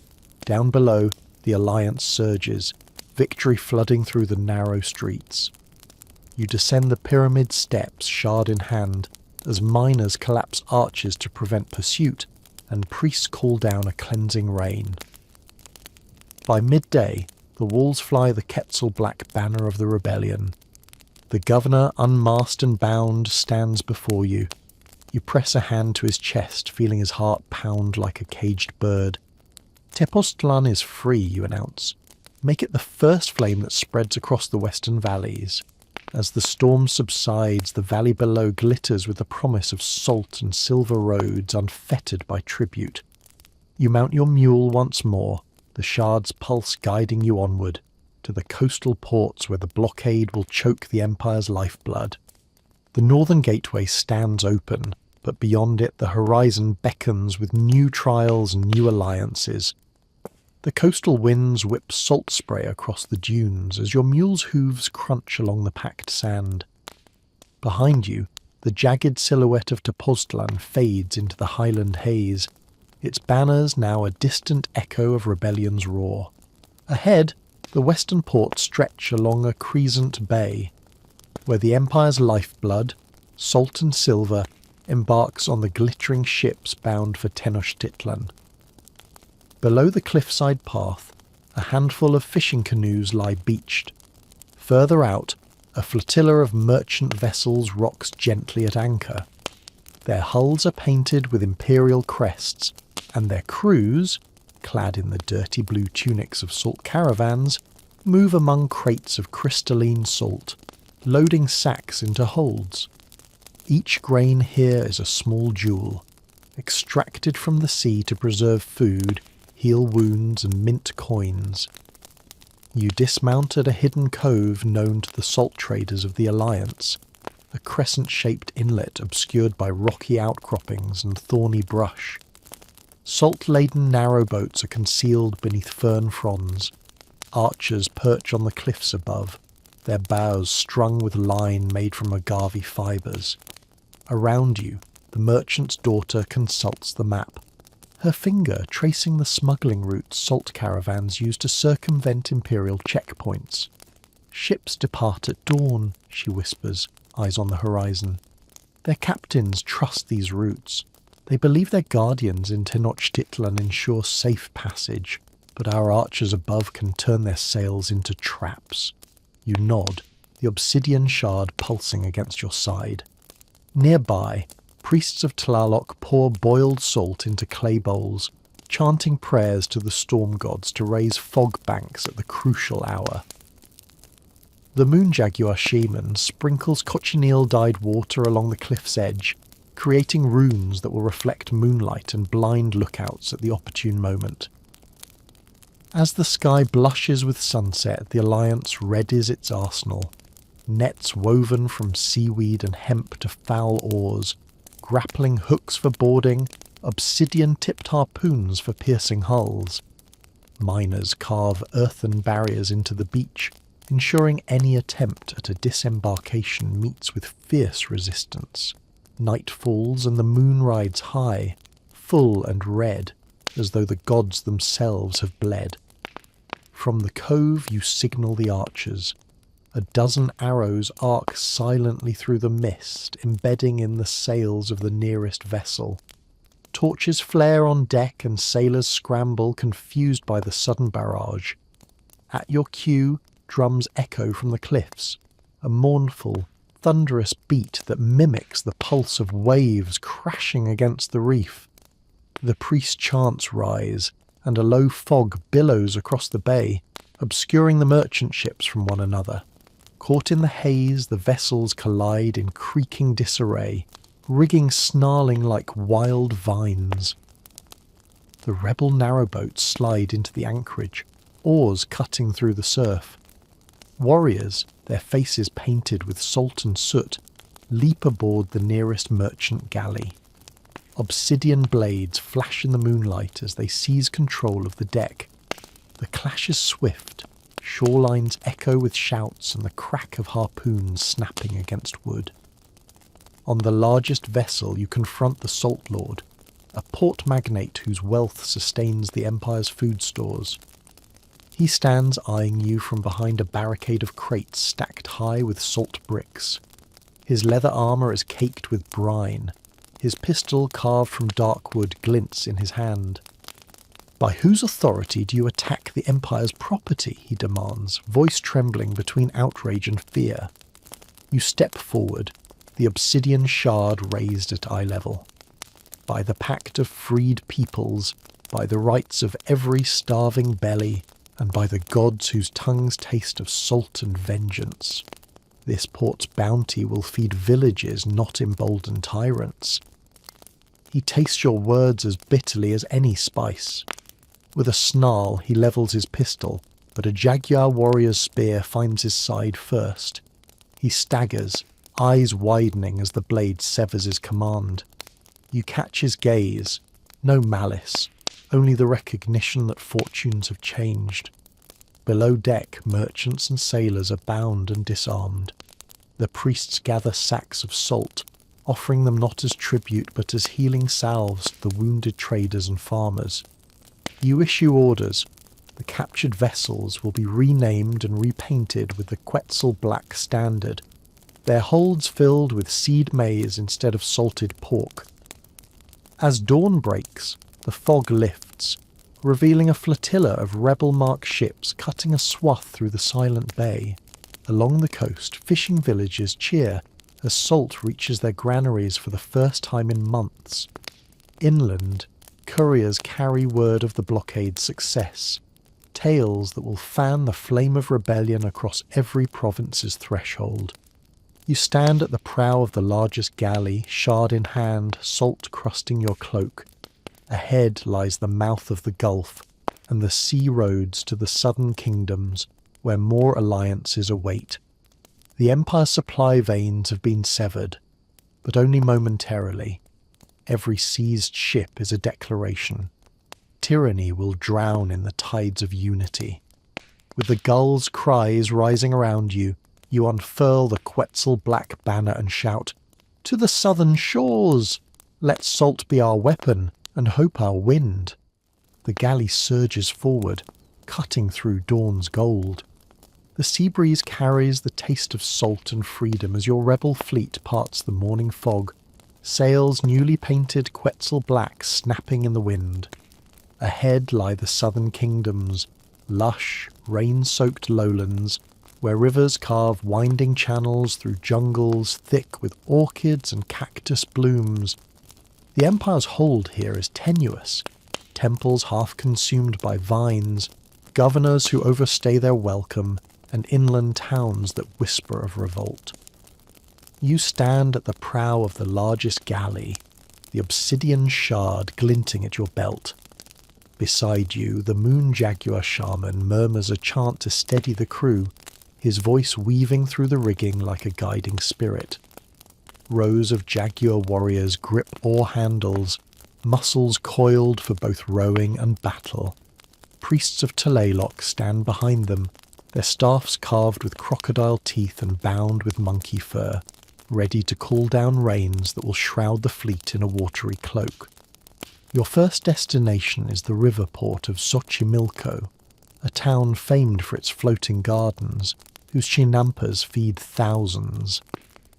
Down below, the Alliance surges, victory flooding through the narrow streets. You descend the pyramid steps, shard in hand, as miners collapse arches to prevent pursuit, and priests call down a cleansing rain. By midday, the walls fly the Quetzal black banner of the rebellion. The governor, unmasked and bound, stands before you. You press a hand to his chest, feeling his heart pound like a caged bird. Tepoztlan is free, you announce. Make it the first flame that spreads across the western valleys. As the storm subsides, the valley below glitters with the promise of salt and silver roads unfettered by tribute. You mount your mule once more, the shard's pulse guiding you onward, to the coastal ports where the blockade will choke the Empire's lifeblood. The northern gateway stands open, but beyond it the horizon beckons with new trials and new alliances. The coastal winds whip salt spray across the dunes as your mule's hooves crunch along the packed sand. Behind you, the jagged silhouette of Tepoztlan fades into the highland haze, its banners now a distant echo of rebellion's roar. Ahead, the western ports stretch along a crescent bay, where the Empire's lifeblood, salt and silver, embarks on the glittering ships bound for Tenochtitlan. Below the cliffside path, a handful of fishing canoes lie beached. Further out, a flotilla of merchant vessels rocks gently at anchor. Their hulls are painted with imperial crests, and their crews, clad in the dirty blue tunics of salt caravans, move among crates of crystalline salt, loading sacks into holds. Each grain here is a small jewel, extracted from the sea to preserve food, heal wounds, and mint coins. You dismount at a hidden cove known to the salt traders of the Alliance, a crescent-shaped inlet obscured by rocky outcroppings and thorny brush. Salt-laden narrowboats are concealed beneath fern fronds. Archers perch on the cliffs above, their bows strung with line made from agave fibres. Around you, the merchant's daughter consults the map, her finger tracing the smuggling routes salt caravans use to circumvent imperial checkpoints. "Ships depart at dawn," she whispers, eyes on the horizon. Their captains trust these routes. They believe their guardians in Tenochtitlan ensure safe passage, but our archers above can turn their sails into traps. You nod, the obsidian shard pulsing against your side. Nearby, priests of Tlaloc pour boiled salt into clay bowls, chanting prayers to the storm gods to raise fog banks at the crucial hour. The moon jaguar shaman sprinkles cochineal-dyed water along the cliff's edge, creating runes that will reflect moonlight and blind lookouts at the opportune moment. As the sky blushes with sunset, the Alliance readies its arsenal. Nets woven from seaweed and hemp to foul oars, grappling hooks for boarding, obsidian-tipped harpoons for piercing hulls. Miners carve earthen barriers into the beach, ensuring any attempt at a disembarkation meets with fierce resistance. Night falls and the moon rides high, full and red, as though the gods themselves have bled. From the cove you signal the archers. A dozen arrows arc silently through the mist, embedding in the sails of the nearest vessel. Torches flare on deck and sailors scramble, confused by the sudden barrage. At your cue, drums echo from the cliffs, a mournful, thunderous beat that mimics the pulse of waves crashing against the reef. The priest chants rise, and a low fog billows across the bay, obscuring the merchant ships from one another. Caught in the haze, the vessels collide in creaking disarray, rigging snarling like wild vines. The rebel narrowboats slide into the anchorage, oars cutting through the surf. Warriors, their faces painted with salt and soot, leap aboard the nearest merchant galley. Obsidian blades flash in the moonlight as they seize control of the deck. The clash is swift. Shorelines echo with shouts and the crack of harpoons snapping against wood. On the largest vessel you confront the Salt Lord, a port magnate whose wealth sustains the Empire's food stores. He stands eyeing you from behind a barricade of crates stacked high with salt bricks. His leather armour is caked with brine. His pistol, carved from dark wood, glints in his hand. "By whose authority do you attack the Empire's property?" he demands, voice trembling between outrage and fear. You step forward, the obsidian shard raised at eye level. "By the pact of freed peoples, by the rights of every starving belly, and by the gods whose tongues taste of salt and vengeance. This port's bounty will feed villages, not embolden tyrants." He tastes your words as bitterly as any spice. With a snarl, he levels his pistol, but a jaguar warrior's spear finds his side first. He staggers, eyes widening as the blade severs his command. You catch his gaze, no malice, only the recognition that fortunes have changed. Below deck, merchants and sailors are bound and disarmed. The priests gather sacks of salt, offering them not as tribute but as healing salves to the wounded traders and farmers. You issue orders. The captured vessels will be renamed and repainted with the Quetzal Black standard. their holds filled with seed maize instead of salted pork. As dawn breaks, the fog lifts, revealing a flotilla of rebel-marked ships cutting a swath through the silent bay. Along the coast, fishing villages cheer as salt reaches their granaries for the first time in months. Inland, couriers carry word of the blockade's success, tales that will fan the flame of rebellion across every province's threshold. You stand at the prow of the largest galley, shard in hand, salt crusting your cloak. Ahead lies the mouth of the Gulf and the sea roads to the southern kingdoms where more alliances await. The Empire's supply veins have been severed, but only momentarily. Every seized ship is a declaration. Tyranny will drown in the tides of unity. With the gulls' cries rising around you, you unfurl the Quetzal black banner and shout, "To the southern shores! Let salt be our weapon and hope our wind." The galley surges forward, cutting through dawn's gold. The sea breeze carries the taste of salt and freedom as your rebel fleet parts the morning fog, sails newly painted Quetzal black snapping in the wind. Ahead lie the southern kingdoms, lush, rain-soaked lowlands, where rivers carve winding channels through jungles thick with orchids and cactus blooms. The Empire's hold here is tenuous, temples half consumed by vines, governors who overstay their welcome, and inland towns that whisper of revolt. You stand at the prow of the largest galley, the obsidian shard glinting at your belt. Beside you, the moon jaguar shaman murmurs a chant to steady the crew, his voice weaving through the rigging like a guiding spirit. Rows of jaguar warriors grip oar handles, muscles coiled for both rowing and battle. Priests of Tlaloc stand behind them, their staffs carved with crocodile teeth and bound with monkey fur, ready to call down rains that will shroud the fleet in a watery cloak. Your first destination is the river port of Xochimilco, a town famed for its floating gardens, whose chinampas feed thousands.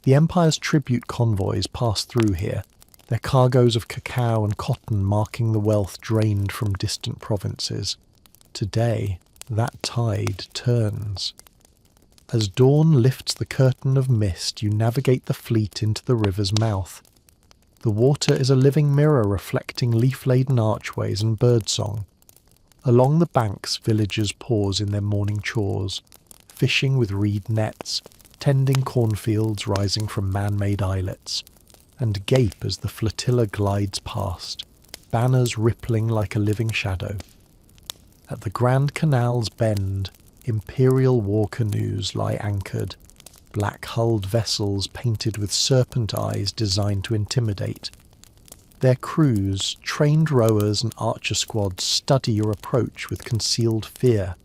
The Empire's tribute convoys pass through here, their cargoes of cacao and cotton marking the wealth drained from distant provinces. Today, that tide turns. As dawn lifts the curtain of mist, you navigate the fleet into the river's mouth. The water is a living mirror reflecting leaf-laden archways and birdsong. Along the banks, villagers pause in their morning chores, fishing with reed nets, tending cornfields rising from man-made islets, and gape as the flotilla glides past, banners rippling like a living shadow. At the Grand Canal's bend, imperial war canoes lie anchored, black-hulled vessels painted with serpent eyes designed to intimidate. Their crews, trained rowers and archer squads, study your approach with concealed fear.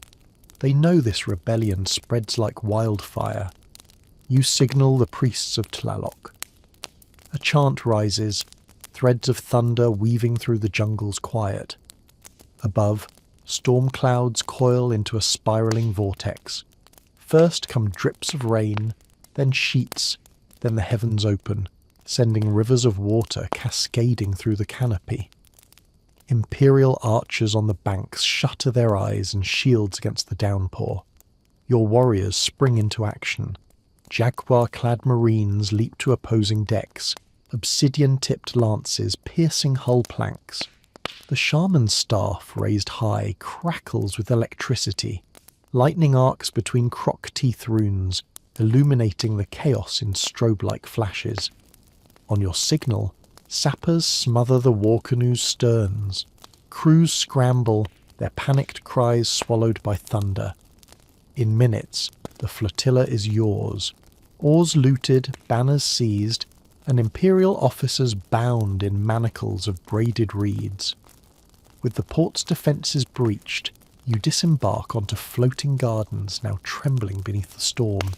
They know this rebellion spreads like wildfire. You signal the priests of Tlaloc. A chant rises, threads of thunder weaving through the jungle's quiet. Above, storm clouds coil into a spiraling vortex. First come drips of rain, then sheets, then the heavens open, sending rivers of water cascading through the canopy. Imperial archers on the banks shutter their eyes and shields against the downpour. Your warriors spring into action. Jaguar-clad marines leap to opposing decks, obsidian-tipped lances piercing hull planks. The shaman's staff, raised high, crackles with electricity, lightning arcs between croc-teeth runes, illuminating the chaos in strobe-like flashes. On your signal, sappers smother the war canoe's sterns. Crews scramble, their panicked cries swallowed by thunder. In minutes, the flotilla is yours. Oars looted, banners seized, and imperial officers bound in manacles of braided reeds. With the port's defences breached, you disembark onto floating gardens now trembling beneath the storm.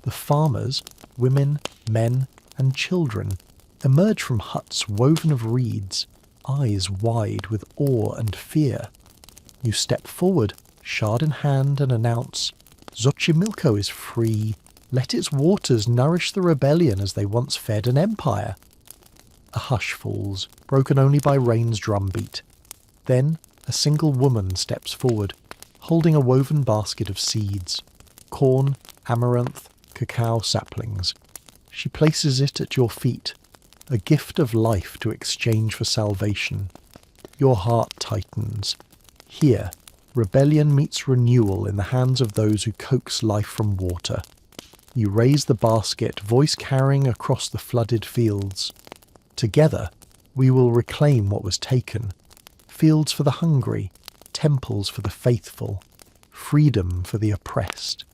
The farmers, women, men, and children emerge from huts woven of reeds, eyes wide with awe and fear. You step forward, shard in hand, and announce, "Xochimilco is free. Let its waters nourish the rebellion as they once fed an empire. A hush falls, broken only by rain's drumbeat. Then a single woman steps forward, holding a woven basket of seeds, corn, amaranth, cacao saplings. She places it at your feet, a gift of life to exchange for salvation. Your heart tightens. Here, rebellion meets renewal in the hands of those who coax life from water. You raise the basket, voice carrying across the flooded fields. Together, we will reclaim what was taken. Fields for the hungry, temples for the faithful, freedom for the oppressed.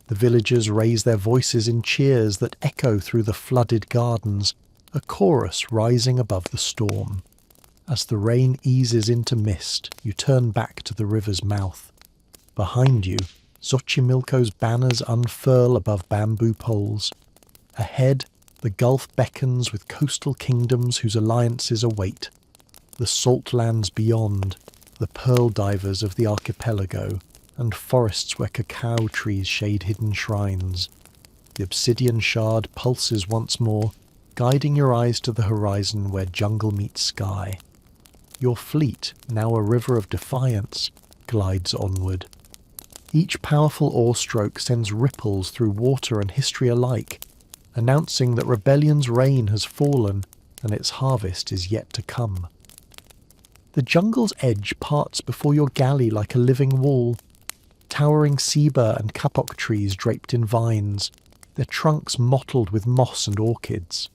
The villagers raise their voices in cheers that echo through the flooded gardens, a chorus rising above the storm. As the rain eases into mist, you turn back to the river's mouth. Behind you, Xochimilco's banners unfurl above bamboo poles. Ahead, the Gulf beckons with coastal kingdoms whose alliances await. The salt lands beyond, the pearl divers of the archipelago, and forests where cacao trees shade hidden shrines. The obsidian shard pulses once more, guiding your eyes to the horizon where jungle meets sky. Your fleet, now a river of defiance, glides onward. Each powerful oarstroke sends ripples through water and history alike, announcing that rebellion's rain has fallen and its harvest is yet to come. The jungle's edge parts before your galley like a living wall, towering ceiba and kapok trees draped in vines, their trunks mottled with moss and orchids.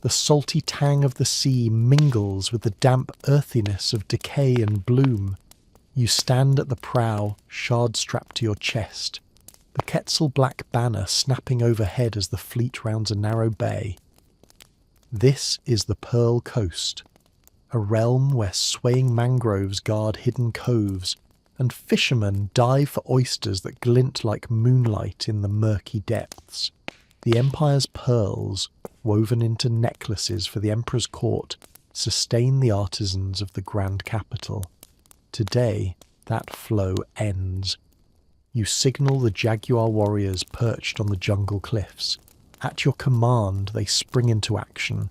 The salty tang of the sea mingles with the damp earthiness of decay and bloom. You stand at the prow, shard strapped to your chest, the Quetzal black banner snapping overhead as the fleet rounds a narrow bay. This is the Pearl Coast, a realm where swaying mangroves guard hidden coves, and fishermen dive for oysters that glint like moonlight in the murky depths. The Empire's pearls, woven into necklaces for the Emperor's court, sustain the artisans of the grand capital. Today, that flow ends. You signal the jaguar warriors perched on the jungle cliffs. At your command, they spring into action.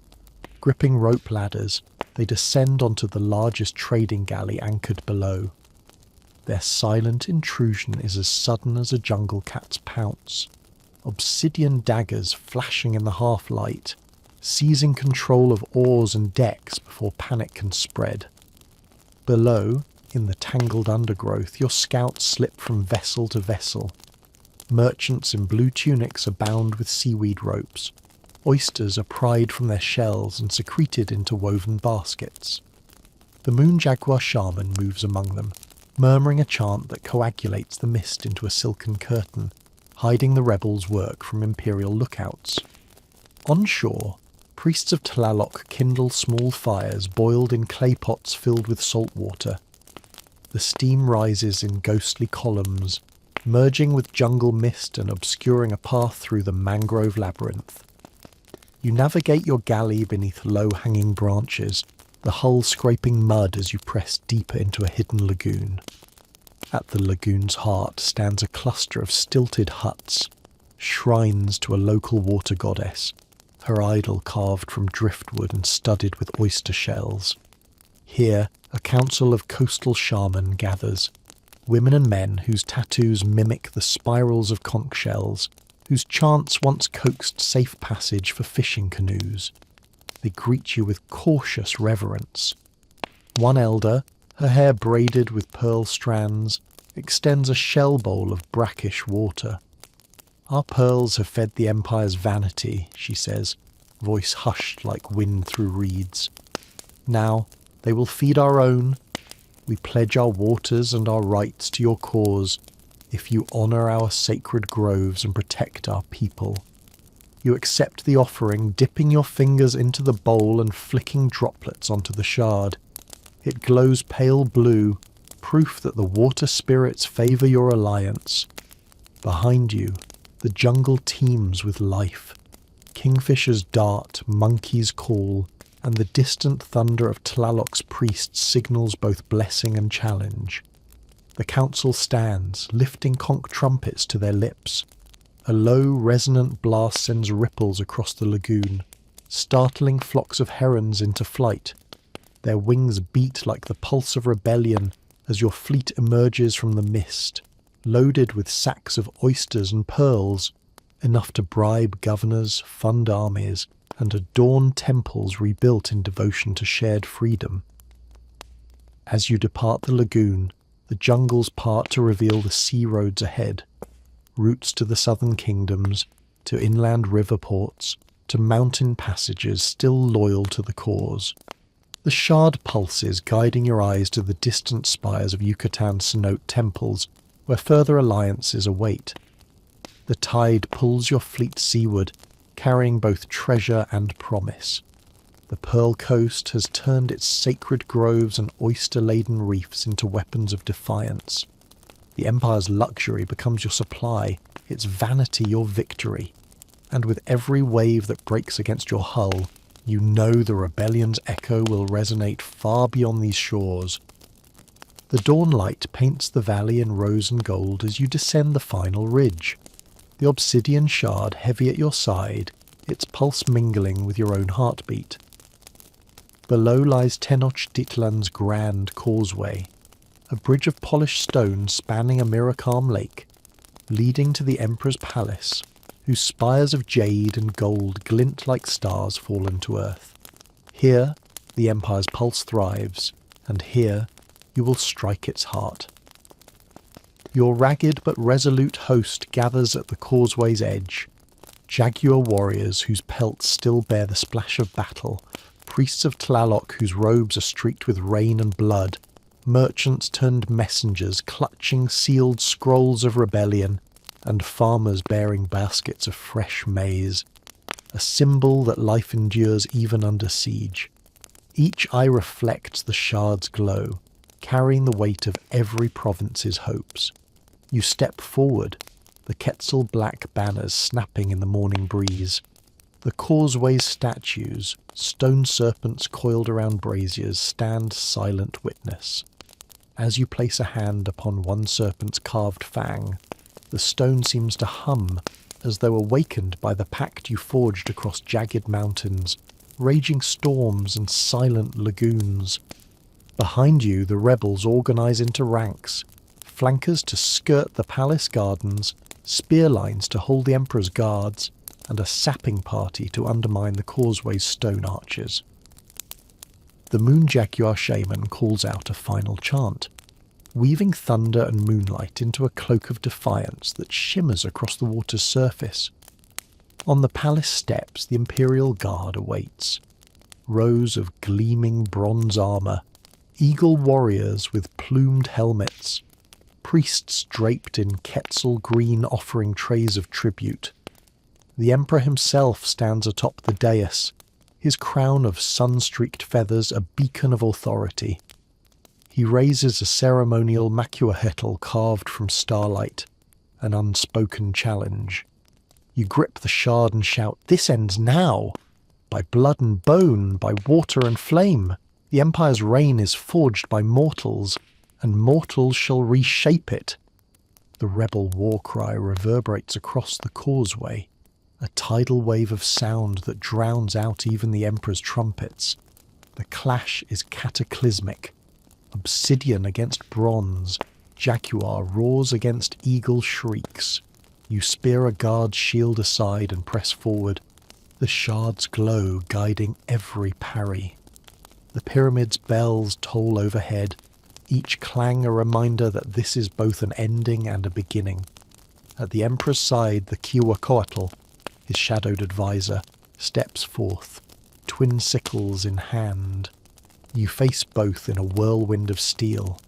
Gripping rope ladders, they descend onto the largest trading galley anchored below. Their silent intrusion is as sudden as a jungle cat's pounce. Obsidian daggers flashing in the half-light, seizing control of oars and decks before panic can spread. Below, in the tangled undergrowth, your scouts slip from vessel to vessel. Merchants in blue tunics are bound with seaweed ropes. Oysters are pried from their shells and secreted into woven baskets. The moon jaguar shaman moves among them, murmuring a chant that coagulates the mist into a silken curtain, hiding the rebels' work from imperial lookouts. On shore, priests of Tlaloc kindle small fires boiled in clay pots filled with salt water. The steam rises in ghostly columns, merging with jungle mist and obscuring a path through the mangrove labyrinth. You navigate your galley beneath low-hanging branches, the hull scraping mud as you press deeper into a hidden lagoon. At the lagoon's heart stands a cluster of stilted huts, shrines to a local water goddess, her idol carved from driftwood and studded with oyster shells. Here, a council of coastal shaman gathers, women and men whose tattoos mimic the spirals of conch shells, whose chants once coaxed safe passage for fishing canoes. They greet you with cautious reverence. One elder, her hair braided with pearl strands, extends a shell bowl of brackish water. Our pearls have fed the Empire's vanity, she says, voice hushed like wind through reeds. Now they will feed our own. We pledge our waters and our rights to your cause, if you honour our sacred groves and protect our people. You accept the offering, dipping your fingers into the bowl and flicking droplets onto the shard. It glows pale blue, proof that the water spirits favour your alliance. Behind you, the jungle teems with life. Kingfishers dart, monkeys call, and the distant thunder of Tlaloc's priests signals both blessing and challenge. The council stands, lifting conch trumpets to their lips. A low, resonant blast sends ripples across the lagoon, startling flocks of herons into flight. Their wings beat like the pulse of rebellion as your fleet emerges from the mist, loaded with sacks of oysters and pearls, enough to bribe governors, fund armies, and adorn temples rebuilt in devotion to shared freedom. As you depart the lagoon, the jungles part to reveal the sea roads ahead, routes to the southern kingdoms, to inland river ports, to mountain passages still loyal to the cause. The shard pulses guiding your eyes to the distant spires of Yucatan's cenote temples, where further alliances await. The tide pulls your fleet seaward, carrying both treasure and promise. The Pearl Coast has turned its sacred groves and oyster-laden reefs into weapons of defiance. The Empire's luxury becomes your supply, its vanity your victory. And with every wave that breaks against your hull, you know the rebellion's echo will resonate far beyond these shores. The dawnlight paints the valley in rose and gold as you descend the final ridge. The obsidian shard heavy at your side, its pulse mingling with your own heartbeat. Below lies Tenochtitlan's grand causeway, a bridge of polished stone spanning a mirror-calm lake, leading to the Emperor's palace, whose spires of jade and gold glint like stars fallen to earth. Here, the Empire's pulse thrives, and here you will strike its heart. Your ragged but resolute host gathers at the causeway's edge, jaguar warriors whose pelts still bear the splash of battle, priests of Tlaloc whose robes are streaked with rain and blood, merchants turned messengers clutching sealed scrolls of rebellion, and farmers bearing baskets of fresh maize, a symbol that life endures even under siege. Each eye reflects the shard's glow, carrying the weight of every province's hopes. You step forward, the Quetzal black banners snapping in the morning breeze. The causeway's statues, stone serpents coiled around braziers, stand silent witness. As you place a hand upon one serpent's carved fang, the stone seems to hum, as though awakened by the pact you forged across jagged mountains, raging storms and silent lagoons. Behind you, the rebels organize into ranks, flankers to skirt the palace gardens, spear lines to hold the Emperor's guards, and a sapping party to undermine the causeway's stone arches. The Moon Jaguar shaman calls out a final chant, weaving thunder and moonlight into a cloak of defiance that shimmers across the water's surface. On the palace steps, the Imperial Guard awaits. Rows of gleaming bronze armour, eagle warriors with plumed helmets, priests draped in Quetzal green offering trays of tribute. The Emperor himself stands atop the dais, his crown of sun-streaked feathers a beacon of authority. He raises a ceremonial macuahetl carved from starlight, an unspoken challenge. You grip the shard and shout, "This ends now! By blood and bone, by water and flame, the Empire's reign is forged by mortals, and mortals shall reshape it." The rebel war cry reverberates across the causeway, a tidal wave of sound that drowns out even the Emperor's trumpets. The clash is cataclysmic. Obsidian against bronze, jaguar roars against eagle shrieks. You spear a guard's shield aside and press forward, the shard's glow guiding every parry. The pyramid's bells toll overhead, each clang a reminder that this is both an ending and a beginning. At the Emperor's side, the Kiwacoatl, his shadowed advisor, steps forth, twin sickles in hand. You face both in a whirlwind of steel.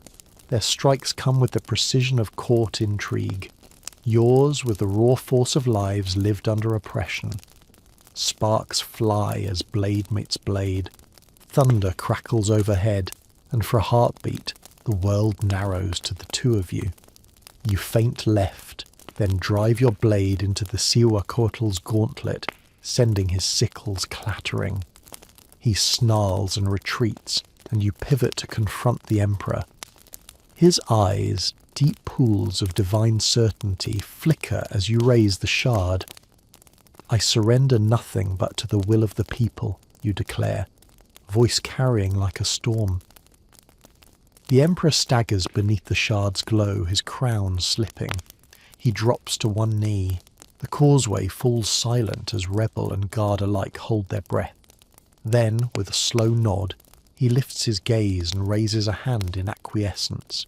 Their strikes come with the precision of court intrigue, yours with the raw force of lives lived under oppression. Sparks fly as blade meets blade. Thunder crackles overhead, and for a heartbeat, the world narrows to the two of you. You feint left, then drive your blade into the Cihuacoatl's gauntlet, sending his sickles clattering. He snarls and retreats, and you pivot to confront the Emperor. His eyes, Deep pools of divine certainty flicker as you raise the shard. I surrender nothing but to the will of the people, you declare, voice carrying like a storm. The Emperor staggers beneath the shard's glow, his crown slipping. He drops to one knee. The causeway falls silent as rebel and guard alike hold their breath. Then, with a slow nod, he lifts his gaze and raises a hand in acquiescence.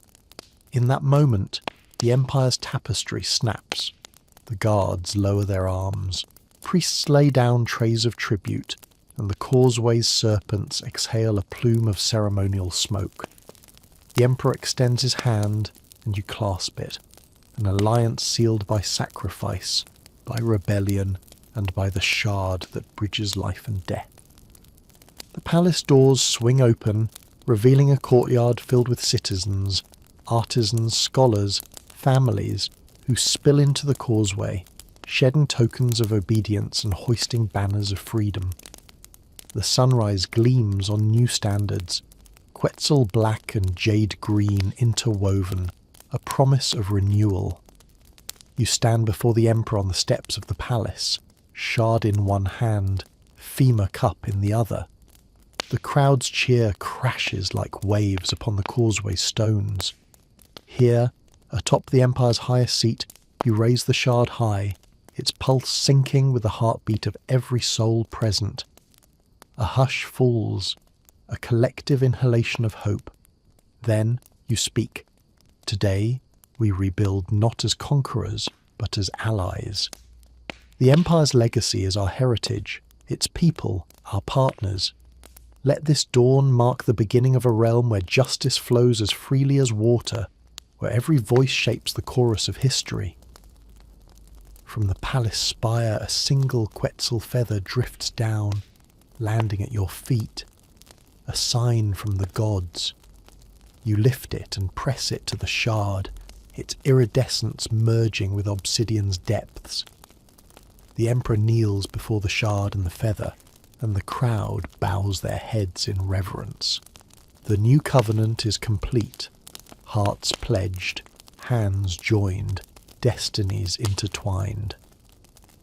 In that moment, the Empire's tapestry snaps. The guards lower their arms. Priests lay down trays of tribute, and the causeway's serpents exhale a plume of ceremonial smoke. The Emperor extends his hand, and you clasp it, an alliance sealed by sacrifice, by rebellion, and by the shard that bridges life and death. The palace doors swing open, revealing a courtyard filled with citizens, artisans, scholars, families, who spill into the causeway, shedding tokens of obedience and hoisting banners of freedom. The sunrise gleams on new standards, Quetzal black and jade green interwoven, a promise of renewal. You stand before the Emperor on the steps of the palace, shard in one hand, Fema cup in the other. The crowd's cheer crashes like waves upon the causeway stones. Here, atop the Empire's highest seat, you raise the shard high, its pulse syncing with the heartbeat of every soul present. A hush falls, a collective inhalation of hope. Then you speak. Today, we rebuild not as conquerors, but as allies. The Empire's legacy is our heritage, its people, our partners. Let this dawn mark the beginning of a realm where justice flows as freely as water, where every voice shapes the chorus of history. From the palace spire a single Quetzal feather drifts down, landing at your feet, a sign from the gods. You lift it and press it to the shard, its iridescence merging with obsidian's depths. The Emperor kneels before the shard and the feather, and the crowd bows their heads in reverence. The new covenant is complete, hearts pledged, hands joined, destinies intertwined.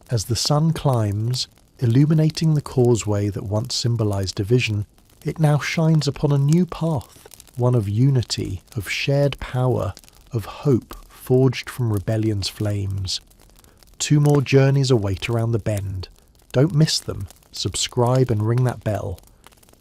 As the sun climbs, illuminating the causeway that once symbolized division, it now shines upon a new path, one of unity, of shared power, of hope forged from rebellion's flames. 2 more journeys await around the bend. Don't miss them. Subscribe and ring that bell.